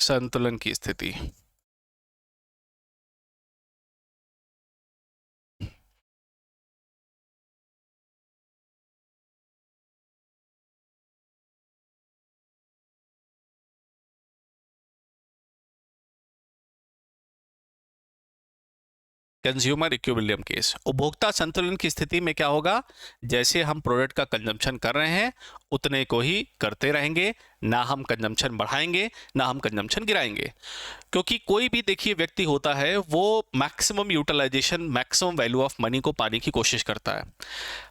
संतुलन की स्थिति। कंज्यूमर इक्विलिब्रियम केस, उपभोक्ता संतुलन की स्थिति में क्या होगा, जैसे हम प्रोडक्ट का कंजम्पशन कर रहे हैं उतने को ही करते रहेंगे, ना हम कंजम्पशन बढ़ाएंगे ना हम कंजम्पशन गिराएंगे। क्योंकि कोई भी देखिए व्यक्ति होता है वो maximum utilization, maximum value of money को पाने की कोशिश करता है।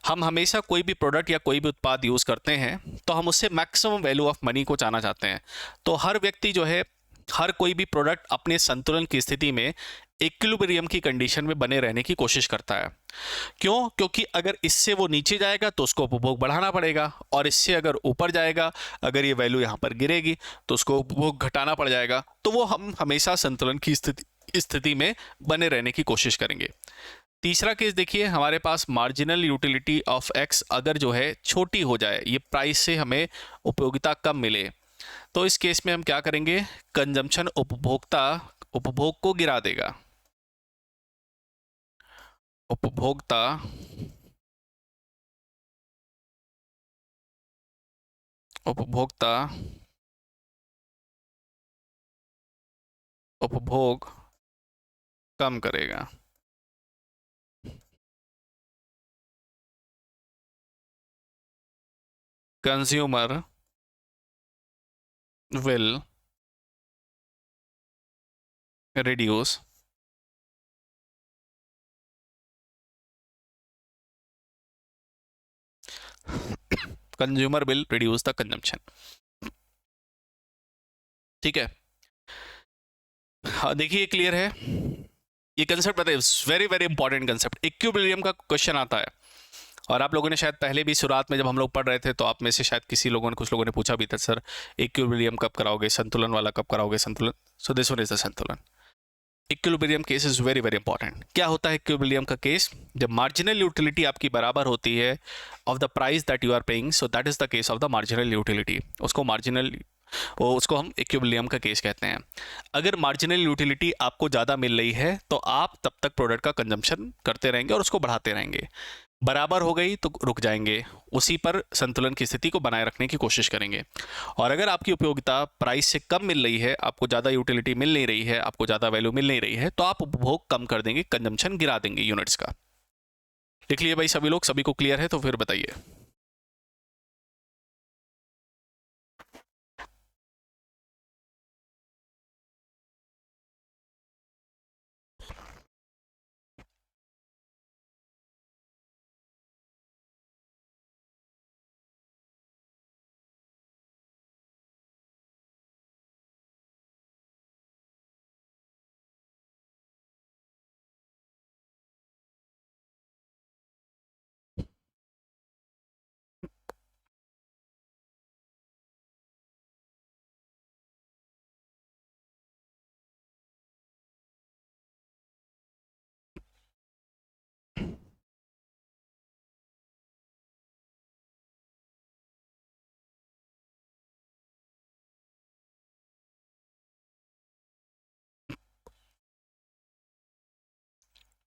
हम हमेशा कोई भी प्रोडक्ट या कोई भी उत्पाद यूज़ करते हैं तो हम उससे मैक्सिमम वैल्यू ऑफ मनी को चाहना चाहते हैं। तो हर व्यक्ति जो है, हर कोई भी प्रोडक्ट अपने संतुलन की स्थिति में, इक्विलिब्रियम की कंडीशन में बने रहने की कोशिश करता है। क्यों? क्योंकि अगर इससे वो नीचे जाएगा तो उसको उपभोग बढ़ाना पड़ेगा, और इससे अगर ऊपर जाएगा, अगर ये वैल्यू यहाँ पर गिरेगी तो उसको उपभोग घटाना पड़ जाएगा। तो वो हम हमेशा संतुलन की स्थिति में बने रहने की कोशिश करेंगे। तीसरा केस देखिए, हमारे पास मार्जिनल यूटिलिटी ऑफ एक्स अगर जो है छोटी हो जाए, ये प्राइस से हमें उपयोगिता कम मिले, तो इस केस में हम क्या करेंगे, कंजम्पशन उपभोग को गिरा देगा। उपभोक्ता उपभोक्ता उपभोग कम करेगा। Consumer will reduce consumer will reduce the consumption. ठीक है, हाँ देखिए क्लियर है ये कंसेप्ट, बताइए, very very important concept, equilibrium का क्वेश्चन आता है। और आप लोगों ने शायद पहले भी शुरुआत में जब हम लोग पढ़ रहे थे तो आप में से शायद कुछ लोगों ने पूछा भी था, सर इक्विलिब्रियम कब कराओगे, संतुलन वाला कब कराओगे, संतुलन। So this one is the संतुलन। Equilibrium case is very very important. क्या होता है इक्विलिब्रियम का केस, जब मार्जिनल यूटिलिटी आपकी बराबर होती है of the price that you are paying, so that is the case of the marginal utility. उसको हम इक्विलिब्रियम का केस कहते हैं। अगर मार्जिनल यूटिलिटी आपको ज़्यादा मिल रही है तो आप तब तक प्रोडक्ट का कंजम्पशन करते रहेंगे और उसको बढ़ाते रहेंगे। बराबर हो गई तो रुक जाएंगे, उसी पर संतुलन की स्थिति को बनाए रखने की कोशिश करेंगे। और अगर आपकी उपयोगिता प्राइस से कम मिल रही है, आपको ज़्यादा यूटिलिटी मिल नहीं रही है, आपको ज़्यादा वैल्यू मिल नहीं रही है, तो आप उपभोग कम कर देंगे, कंजम्पशन गिरा देंगे यूनिट्स का। लिख लिए भाई सभी लोग, सभी को क्लियर है तो फिर बताइए।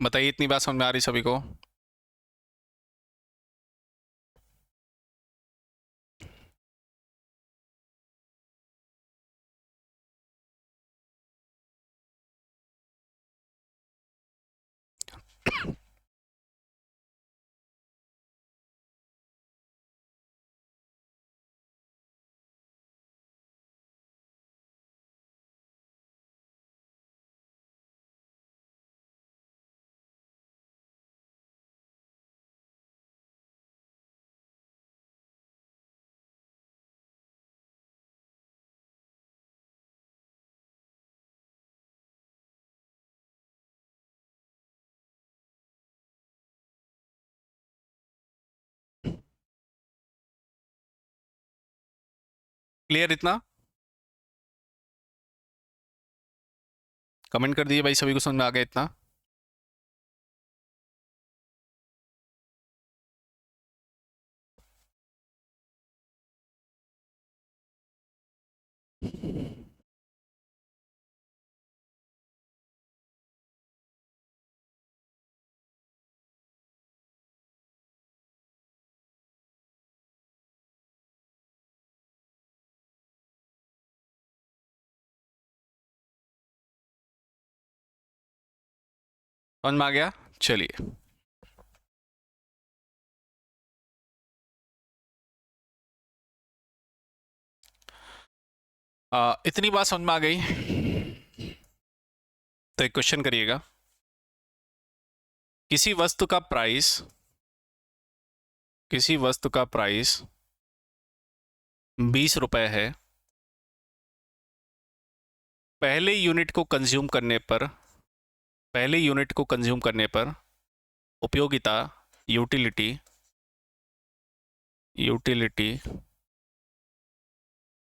बताइए, इतनी बात समझ में आ रही सभी को? क्लियर इतना? कमेंट कर दीजिए भाई, सभी को समझ में आ गया इतना? समझ में आ गया? चलिए, इतनी बात समझ में आ गई तो एक क्वेश्चन करिएगा। किसी वस्तु का प्राइस 20 रुपए है। पहले यूनिट को कंज्यूम करने पर उपयोगिता यूटिलिटी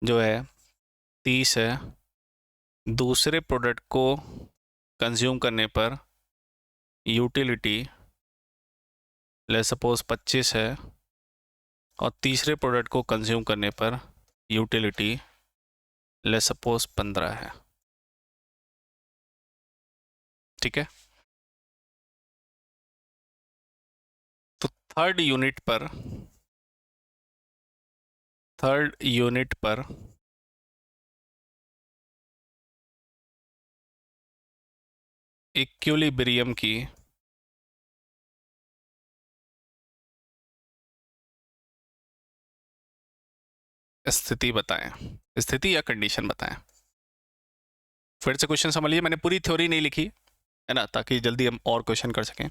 जो है 30 है। दूसरे प्रोडक्ट को कंज्यूम करने पर यूटिलिटी लेट्स सपोज 25 है, और तीसरे प्रोडक्ट को कंज्यूम करने पर यूटिलिटी लेट्स सपोज 15 है। ठीक है, तो थर्ड यूनिट पर इक्विलिब्रियम की स्थिति या कंडीशन बताएं। फिर से क्वेश्चन समझ लीजिए, मैंने पूरी थ्योरी नहीं लिखी है ना, ताकि जल्दी हम और क्वेश्चन कर सकें।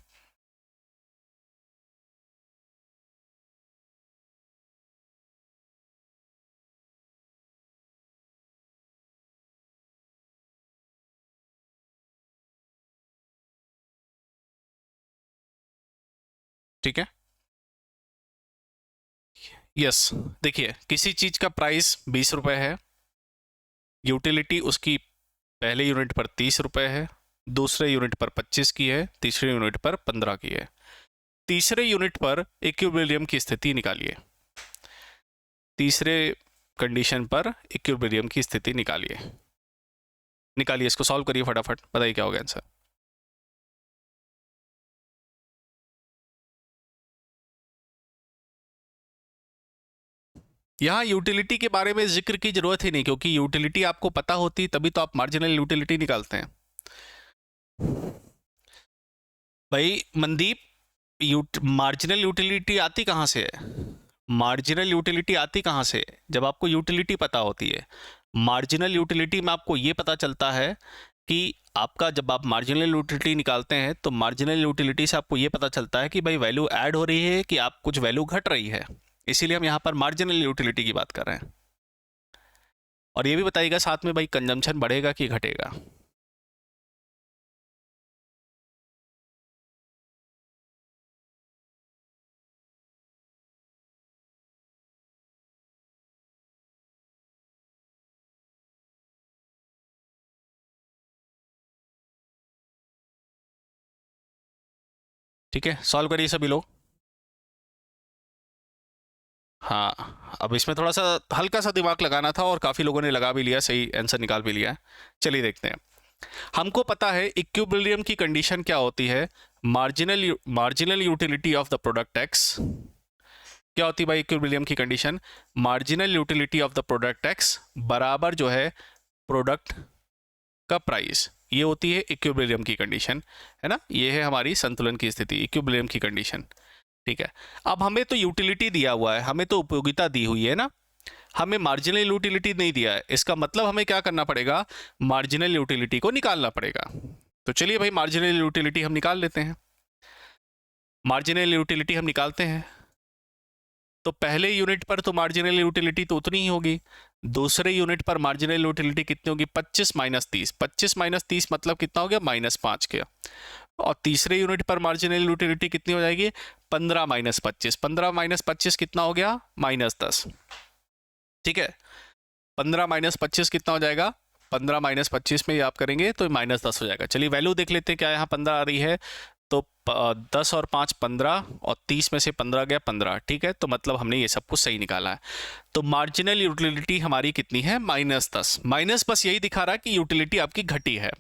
ठीक है, यस। देखिए, किसी चीज का प्राइस 20 रुपए है, यूटिलिटी उसकी पहले यूनिट पर 30 रुपए है, दूसरे यूनिट पर 25 की है, तीसरे यूनिट पर 15 की है। तीसरे यूनिट पर इक्विलिब्रियम की स्थिति निकालिए। तीसरे कंडीशन पर इक्विलिब्रियम की स्थिति निकालिए। इसको सॉल्व करिए फटाफट, बताइए क्या होगा आंसर। यहाँ यूटिलिटी के बारे में जिक्र की जरूरत ही नहीं, क्योंकि यूटिलिटी आपको पता होती तभी तो आप मार्जिनल यूटिलिटी निकालते हैं। भाई मनदीप, मार्जिनल यूटिलिटी आती कहाँ से है? मार्जिनल यूटिलिटी आती कहाँ से? जब आपको यूटिलिटी पता होती है। मार्जिनल यूटिलिटी में आपको ये पता चलता है कि आपका, जब आप मार्जिनल यूटिलिटी निकालते हैं तो मार्जिनल यूटिलिटी से आपको ये पता चलता है कि भाई वैल्यू ऐड हो रही है कि आप कुछ वैल्यू घट रही है। इसीलिए हम यहाँ पर मार्जिनल यूटिलिटी की बात कर रहे हैं। और ये भी बताइएगा साथ में, भाई कंजम्पशन बढ़ेगा कि घटेगा? ठीक है, सॉल्व करिए सभी लोग। हाँ, अब इसमें थोड़ा सा हल्का सा दिमाग लगाना था, और काफ़ी लोगों ने लगा भी लिया, सही आंसर निकाल भी लिया है। चलिए देखते हैं। हमको पता है इक्विलिब्रियम की कंडीशन क्या होती है। Marginal utility of the product x क्या होती है भाई? इक्विलिब्रियम की condition, marginal utility of the product x बराबर जो है प्रोडक्ट का प्राइस, ये होती है इक्विलिब्रियम की कंडीशन, है ना। ये है हमारी संतुलन की स्थिति, इक्विलिब्रियम की कंडीशन। ठीक है, अब हमें तो यूटिलिटी दिया हुआ है, हमें तो उपयोगिता दी हुई है ना, हमें मार्जिनल यूटिलिटी नहीं दिया है। इसका मतलब हमें क्या करना पड़ेगा? मार्जिनल यूटिलिटी को निकालना पड़ेगा। तो चलिए भाई, मार्जिनल यूटिलिटी हम निकाल लेते हैं। मार्जिनल यूटिलिटी हम निकालते हैं, तो पहले यूनिट पर तो मार्जिनल यूटिलिटी तो उतनी ही होगी। दूसरे यूनिट पर मार्जिनल यूटिलिटी कितनी होगी? 25 माइनस 30। 25 माइनस 30 मतलब कितना हो गया? -5 के। और तीसरे यूनिट पर मार्जिनल यूटिलिटी कितनी हो जाएगी? 15 माइनस 25। 15 माइनस 25 कितना हो गया? -10। ठीक है, 15 माइनस 25 कितना हो जाएगा? 15 माइनस 25 में आप करेंगे तो -10 हो जाएगा। चलिए वैल्यू देख लेते हैं, क्या यहाँ 15 आ रही है? तो 10 और 5 15, और 30 में से 15 गया 15। ठीक है, तो मतलब हमने ये सब कुछ सही निकाला है। तो मार्जिनल यूटिलिटी हमारी कितनी है? -10। माइनस बस यही दिखा रहा है कि यूटिलिटी आपकी घटी है।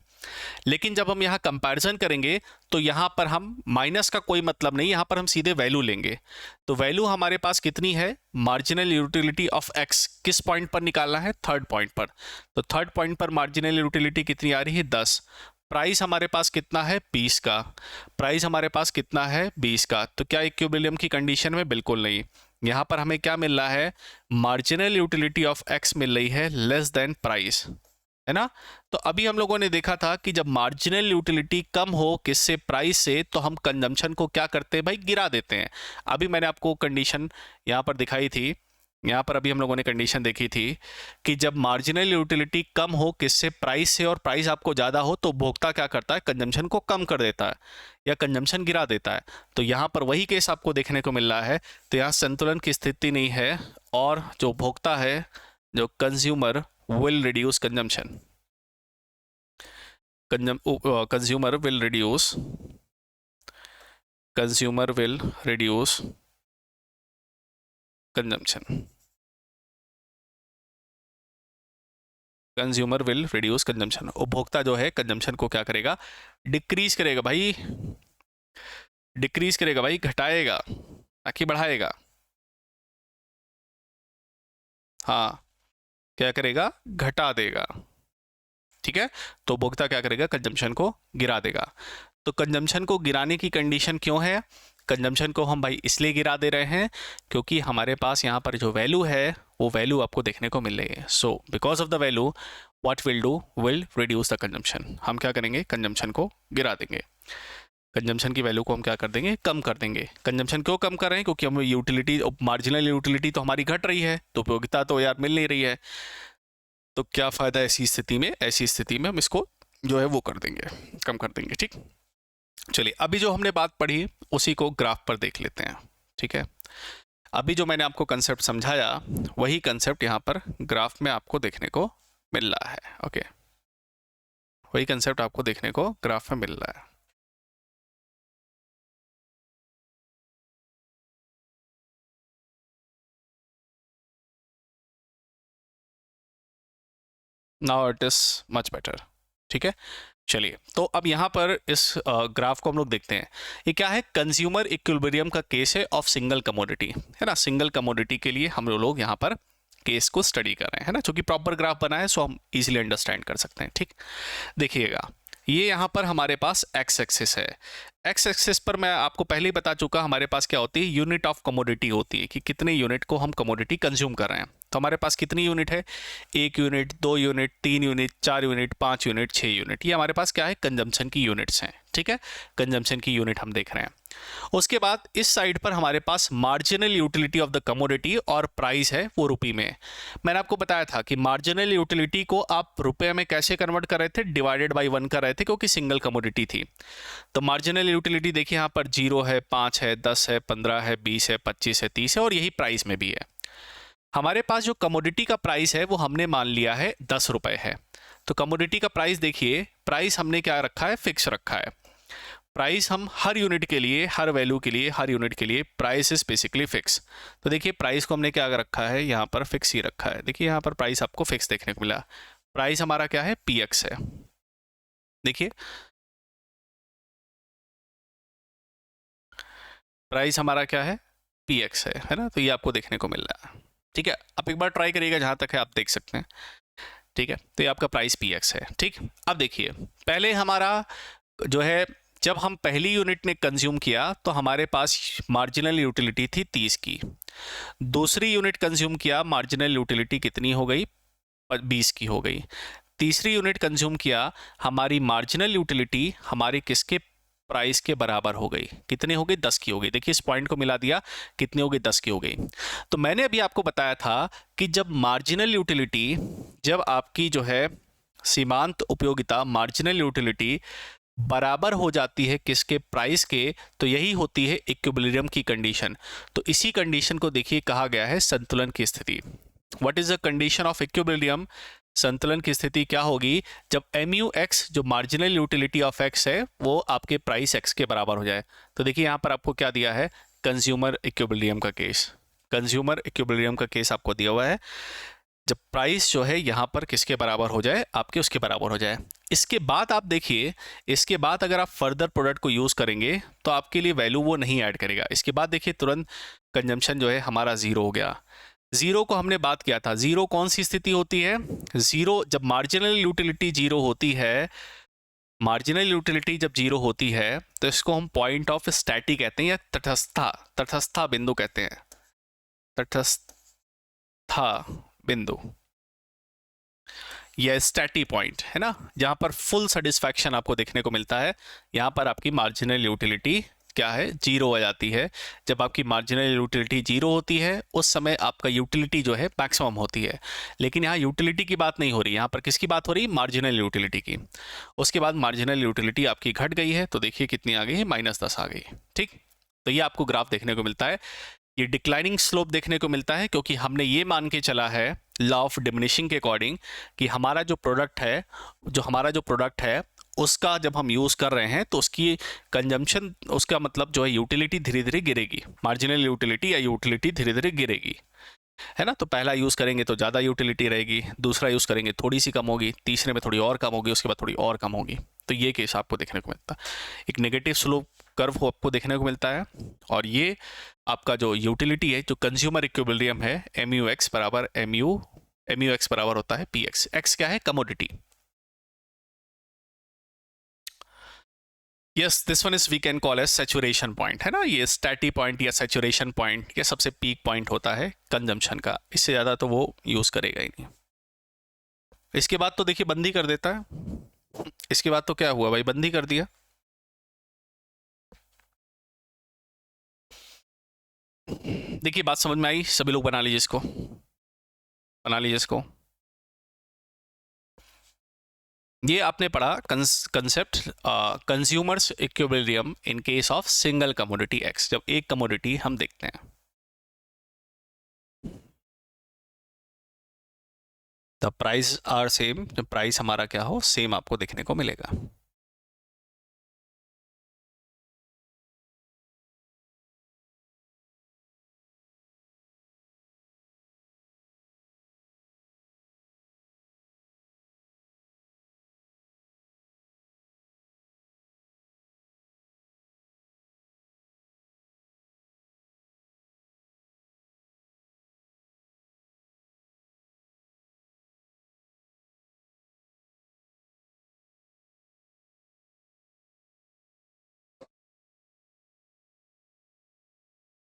लेकिन जब हम यहाँ कंपैरिजन करेंगे तो यहाँ पर हम माइनस का कोई मतलब नहीं, यहाँ पर हम सीधे वैल्यू लेंगे। तो वैल्यू हमारे पास कितनी है? मार्जिनल यूटिलिटी ऑफ एक्स किस पॉइंट पर निकालना है? थर्ड पॉइंट पर। तो थर्ड पॉइंट पर मार्जिनल यूटिलिटी कितनी आ रही है? 10। प्राइस हमारे पास कितना है 20 का, प्राइस हमारे पास कितना है 20 का, तो क्या इक्विलिब्रियम की कंडीशन में? बिल्कुल नहीं। यहाँ पर हमें क्या मिल रहा है, मार्जिनल यूटिलिटी ऑफ एक्स मिल रही है लेस देन प्राइस, है ना। तो अभी हम लोगों ने देखा था कि जब मार्जिनल यूटिलिटी कम हो किससे, प्राइस से, तो हम कंजम्पशन को क्या करते हैं भाई, गिरा देते हैं। अभी मैंने आपको कंडीशन यहाँ पर दिखाई थी, यहाँ पर अभी हम लोगों ने कंडीशन देखी थी कि जब मार्जिनल यूटिलिटी कम हो किससे, प्राइस से, और प्राइस आपको ज़्यादा हो तो उपभोक्ता क्या करता है, कंजम्पशन को कम कर देता है या कंजम्पशन गिरा देता है। तो यहाँ पर वही केस आपको देखने को मिल रहा है। तो यहाँ संतुलन की स्थिति नहीं है और जो उपभोक्ता है, जो consumer will reduce consumption, consumer will reduce consumption, consumer will reduce consumption. उपभोक्ता जो है कंजम्पशन को क्या करेगा, डिक्रीज करेगा भाई, डिक्रीज करेगा भाई, घटाएगा ताकि बढ़ाएगा। हाँ, क्या करेगा, घटा देगा, ठीक है। तो उपभोक्ता क्या करेगा, कंजम्पशन को गिरा देगा। तो कंजम्पशन को गिराने की कंडीशन क्यों है, कंजम्पशन को हम भाई इसलिए गिरा दे रहे हैं क्योंकि हमारे पास यहाँ पर जो वैल्यू है वो वैल्यू आपको देखने को मिल रही है। So because of the value what will do, will reduce the consumption. हम क्या करेंगे, कंजम्पशन को गिरा देंगे, कंजम्पशन की वैल्यू को हम क्या कर देंगे, कम कर देंगे। कंजम्पशन क्यों कम कर रहे हैं, क्योंकि हम यूटिलिटी, मार्जिनल यूटिलिटी तो हमारी घट रही है, तो उपयोगिता तो यार मिल नहीं रही है। तो क्या फ़ायदा ऐसी स्थिति में, ऐसी स्थिति में हम इसको जो है वो कर देंगे, कम कर देंगे, ठीक। चलिए अभी जो हमने बात पढ़ी उसी को ग्राफ पर देख लेते हैं, ठीक है। अभी जो मैंने आपको कंसेप्ट समझाया वही कंसेप्ट यहाँ पर ग्राफ में आपको देखने को मिल रहा है, ओके। वही कंसेप्ट आपको देखने को ग्राफ में मिल रहा है। Now it is much better, ठीक है। चलिए तो अब यहाँ पर इस ग्राफ को हम लोग देखते हैं। ये क्या है, कंज्यूमर इक्विलिब्रियम का केस है ऑफ सिंगल कमोडिटी, है ना। सिंगल कमोडिटी के लिए हम लोग यहाँ पर केस को स्टडी कर रहे हैं, है ना। चूंकि प्रॉपर ग्राफ बना है सो हम इजीली अंडरस्टैंड कर सकते हैं, ठीक। देखिएगा ये यहाँ पर हमारे पास एक्स एक्सिस है। एक्स एक्सिस पर मैं आपको पहले ही बता चुका हमारे पास क्या होती है, यूनिट ऑफ कमोडिटी होती है कि कितने यूनिट को हम कमोडिटी कंज्यूम कर रहे हैं। तो हमारे पास कितनी यूनिट है, 1 unit, 2 unit, 3 unit, 4 unit, 5 unit, 6 unit. ये हमारे पास क्या है, कंजम्पशन की यूनिट्स हैं, ठीक है। कंजम्पशन की यूनिट हम देख रहे हैं। उसके बाद इस साइड पर हमारे पास marginal utility of the commodity और प्राइस है वो रुपये में। मैंने आपको बताया था कि मार्जिनल यूटिलिटी को आप रुपये में कैसे कन्वर्ट कर रहे थे, डिवाइडेड बाई 1 कर रहे थे क्योंकि सिंगल कमोडिटी थी। तो मार्जिनल यूटिलिटी देखिए यहाँ पर 0 है, 5 है, 10 है, 15 है, 20 है, 25 है, 30 है और यही प्राइस में भी है। हमारे पास जो कमोडिटी का प्राइस है वो हमने मान लिया है 10 रुपये है। तो कमोडिटी का प्राइस देखिए, प्राइस हमने क्या रखा है, फिक्स रखा है। प्राइस हम हर यूनिट के लिए, हर वैल्यू के लिए, हर यूनिट के लिए प्राइस इज बेसिकली फिक्स। तो देखिए प्राइस को हमने क्या रखा है, यहाँ पर फिक्स ही रखा है। देखिए यहाँ पर प्राइस आपको फिक्स देखने को मिला। प्राइस हमारा क्या है, पी एक्स है। देखिए प्राइस हमारा क्या है, पी एक्स है ना। तो ये आपको देखने को मिल रहा है, ठीक है। आप एक बार ट्राई करिएगा, जहाँ तक है आप देख सकते हैं, ठीक है। तो ये आपका प्राइस पी एक्स है, ठीक। अब देखिए पहले हमारा जो है, जब हम पहली यूनिट ने कंज्यूम किया तो हमारे पास मार्जिनल यूटिलिटी थी 30 की। दूसरी यूनिट कंज्यूम किया, मार्जिनल यूटिलिटी कितनी हो गई, 20 की हो गई। तीसरी यूनिट कंज्यूम किया, हमारी मार्जिनल यूटिलिटी हमारी किसके, प्राइस के बराबर हो गई। कितनी हो गई, 10 की हो गई। देखिए इस पॉइंट को मिला दिया, कितनी हो गई, 10 की हो गई। तो मैंने अभी आपको बताया था कि जब मार्जिनल यूटिलिटी, जब आपकी जो है सीमांत उपयोगिता, मार्जिनल यूटिलिटी बराबर हो जाती है किसके, प्राइस के, तो यही होती है इक्विलिब्रियम की कंडीशन। तो इसी कंडीशन को देखिए कहा गया है संतुलन की स्थिति। What is the condition of equilibrium, संतुलन की स्थिति क्या होगी, जब mu x जो मार्जिनल यूटिलिटी ऑफ x है वो आपके प्राइस x के बराबर हो जाए। तो देखिए यहाँ पर आपको क्या दिया है, कंज्यूमर इक्विलिब्रियम का केस, कंज्यूमर इक्विलिब्रियम का केस आपको दिया हुआ है। जब प्राइस जो है यहाँ पर किसके बराबर हो जाए, आपके उसके बराबर हो जाए। इसके बाद आप देखिए, इसके बाद अगर आप फर्दर प्रोडक्ट को यूज़ करेंगे तो आपके लिए वैल्यू वो नहीं ऐड करेगा। इसके बाद देखिए तुरंत कंजम्पशन जो है हमारा 0 हो गया। 0 को हमने बात किया था, 0 कौन सी स्थिति होती है, 0 जब मार्जिनल यूटिलिटी 0 होती है मार्जिनल यूटिलिटी जब जीरो होती है तो इसको हम पॉइंट ऑफ स्टैटी कहते हैं या तटस्था बिंदु कहते हैं, तटस्था बिंदु या स्टैटी पॉइंट, है ना, जहां पर फुल सेटिस्फैक्शन आपको देखने को मिलता है। यहां पर आपकी मार्जिनल यूटिलिटी क्या है, जीरो हो जाती है। जब आपकी मार्जिनल यूटिलिटी जीरो होती है उस समय आपका यूटिलिटी जो है मैक्सिमम होती है। लेकिन यहाँ यूटिलिटी की बात नहीं हो रही, यहाँ पर किसकी बात हो रही है, मार्जिनल यूटिलिटी की। उसके बाद मार्जिनल यूटिलिटी आपकी घट गई है, तो देखिए कितनी आ गई है, -10 आ गई। ठीक, तो ये आपको ग्राफ देखने को मिलता है। ये डिक्लाइनिंग स्लोप देखने को मिलता है क्योंकि हमने ये मान के चला है लॉ ऑफ डिमिनिशिंग के अकॉर्डिंग कि हमारा जो प्रोडक्ट है उसका जब हम यूज़ कर रहे हैं तो उसकी कंजम्पशन, उसका मतलब जो है यूटिलिटी धीरे धीरे गिरेगी, मार्जिनल यूटिलिटी या यूटिलिटी धीरे धीरे गिरेगी, है ना। तो पहला यूज़ करेंगे तो ज़्यादा यूटिलिटी रहेगी, दूसरा यूज़ करेंगे थोड़ी सी कम होगी, तीसरे में थोड़ी और कम होगी, उसके बाद थोड़ी और कम होगी। तो ये केस आपको देखने को मिलता है, एक नेगेटिव स्लोप कर्व आपको देखने को मिलता है। और ये आपका जो यूटिलिटी है, जो कंज्यूमर इक्विलिब्रियम है, MUX बराबर MUX बराबर होता है PX। X क्या है, commodity. Yes, this one is we can call as saturation point, है ना। ये स्टैटी पॉइंट या सैचुरेशन पॉइंट ये सबसे पीक पॉइंट होता है कंजम्पशन का, इससे ज़्यादा तो वो यूज़ करेगा ही नहीं। इसके बाद तो देखिए बंदी कर देता है। इसके बाद तो क्या हुआ भाई, बंदी कर दिया। देखिए बात समझ में आई, सभी लोग बना लीजिए इसको, बना लीजिए इसको। ये आपने पढ़ा concept consumers equilibrium in case of single commodity x, जब एक कमोडिटी हम देखते हैं। द प्राइस आर सेम, जब प्राइस हमारा क्या हो, सेम आपको देखने को मिलेगा।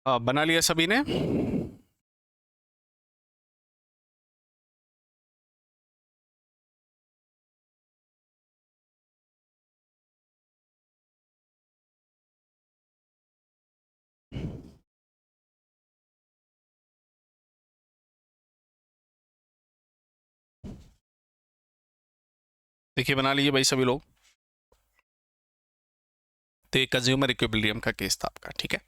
बना लिया सभी ने। देखिए बना लीजिए भाई सभी लोग। तो ये कंज्यूमर इक्विलिब्रियम का केस था आपका, ठीक है।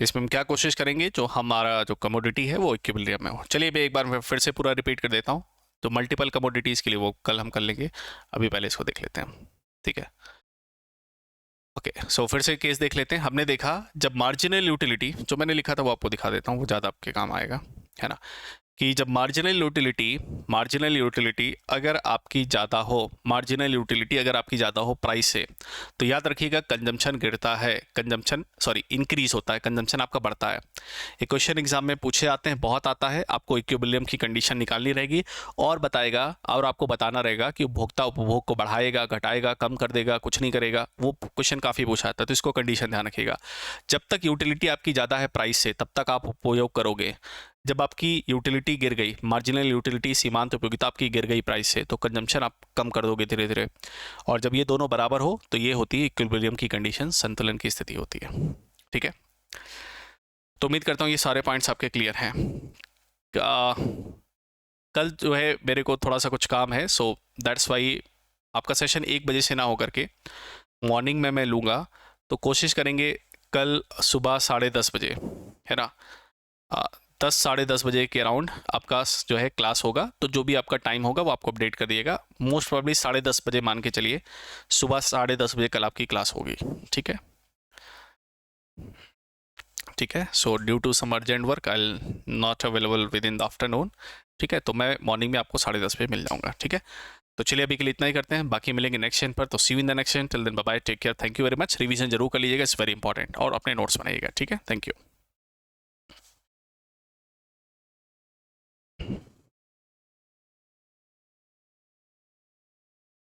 इसमें हम क्या कोशिश करेंगे, जो हमारा जो कमोडिटी है वो इक्विलिब्रियम में हो। चलिए मैं एक बार मैं फिर से पूरा रिपीट कर देता हूँ। तो मल्टीपल कमोडिटीज़ के लिए वो कल हम कर लेंगे, अभी पहले इसको देख लेते हैं, ठीक है। ओके, सो फिर से केस देख लेते हैं। हमने देखा जब मार्जिनल यूटिलिटी, जो मैंने लिखा था वो आपको दिखा देता हूँ, वो ज़्यादा आपके काम आएगा, है ना, कि जब मार्जिनल यूटिलिटी अगर आपकी ज़्यादा हो, मार्जिनल यूटिलिटी अगर आपकी ज़्यादा हो प्राइस से, तो याद रखिएगा कंजम्पशन गिरता है, इंक्रीज होता है, कंजम्पशन आपका बढ़ता है। एक क्वेश्चन एग्जाम में पूछे आते हैं, बहुत आता है, आपको इक्विलिब्रियम की कंडीशन निकालनी रहेगी और बताएगा, और आपको बताना रहेगा कि उपभोक्ता उपभोग को बढ़ाएगा, घटाएगा, कम कर देगा, कुछ नहीं करेगा। वो क्वेश्चन काफ़ी पूछा आता है, तो इसको कंडीशन ध्यान रखिएगा। जब तक यूटिलिटी आपकी ज़्यादा है प्राइस से, तब तक आप उपयोग करोगे। जब आपकी यूटिलिटी गिर गई, मार्जिनल यूटिलिटी सीमांत उपयोगिता आपकी गिर गई प्राइस से, तो कंजम्पशन आप कम कर दोगे धीरे धीरे। और जब ये दोनों बराबर हो तो ये होती है इक्विलिब्रियम की कंडीशन, संतुलन की स्थिति होती है, ठीक है। तो उम्मीद करता हूँ ये सारे पॉइंट्स आपके क्लियर हैं। कल जो है मेरे को थोड़ा सा कुछ काम है, सो दैट्स वाई आपका सेशन 1 बजे से ना हो करके मॉर्निंग में मैं लूँगा। तो कोशिश करेंगे कल सुबह 10:30 बजे, है ना, 10 साढ़े 10 बजे के अराउंड आपका जो है क्लास होगा। तो जो भी आपका टाइम होगा वो आपको अपडेट कर दिएगा। मोस्ट प्रॉब्ली 10:30 बजे मान के चलिए, सुबह 10:30 बजे कल आपकी क्लास होगी, ठीक है, ठीक है। So due to some urgent work I not available within the afternoon, ठीक है। तो मैं मॉर्निंग में आपको 10:30 बजे मिल जाऊंगा, ठीक है। तो चलिए अभी के लिए इतना ही करते हैं, बाकी मिलेंगे नेक्स्ट सेशन पर। तो see you in the next session, till then bye bye, take care, thank you very much. Revision जरूर कर लीजिएगा, इट्स वेरी इंपॉर्टेंट, और अपने नोट्स बनाइएगा, ठीक है। Thank you.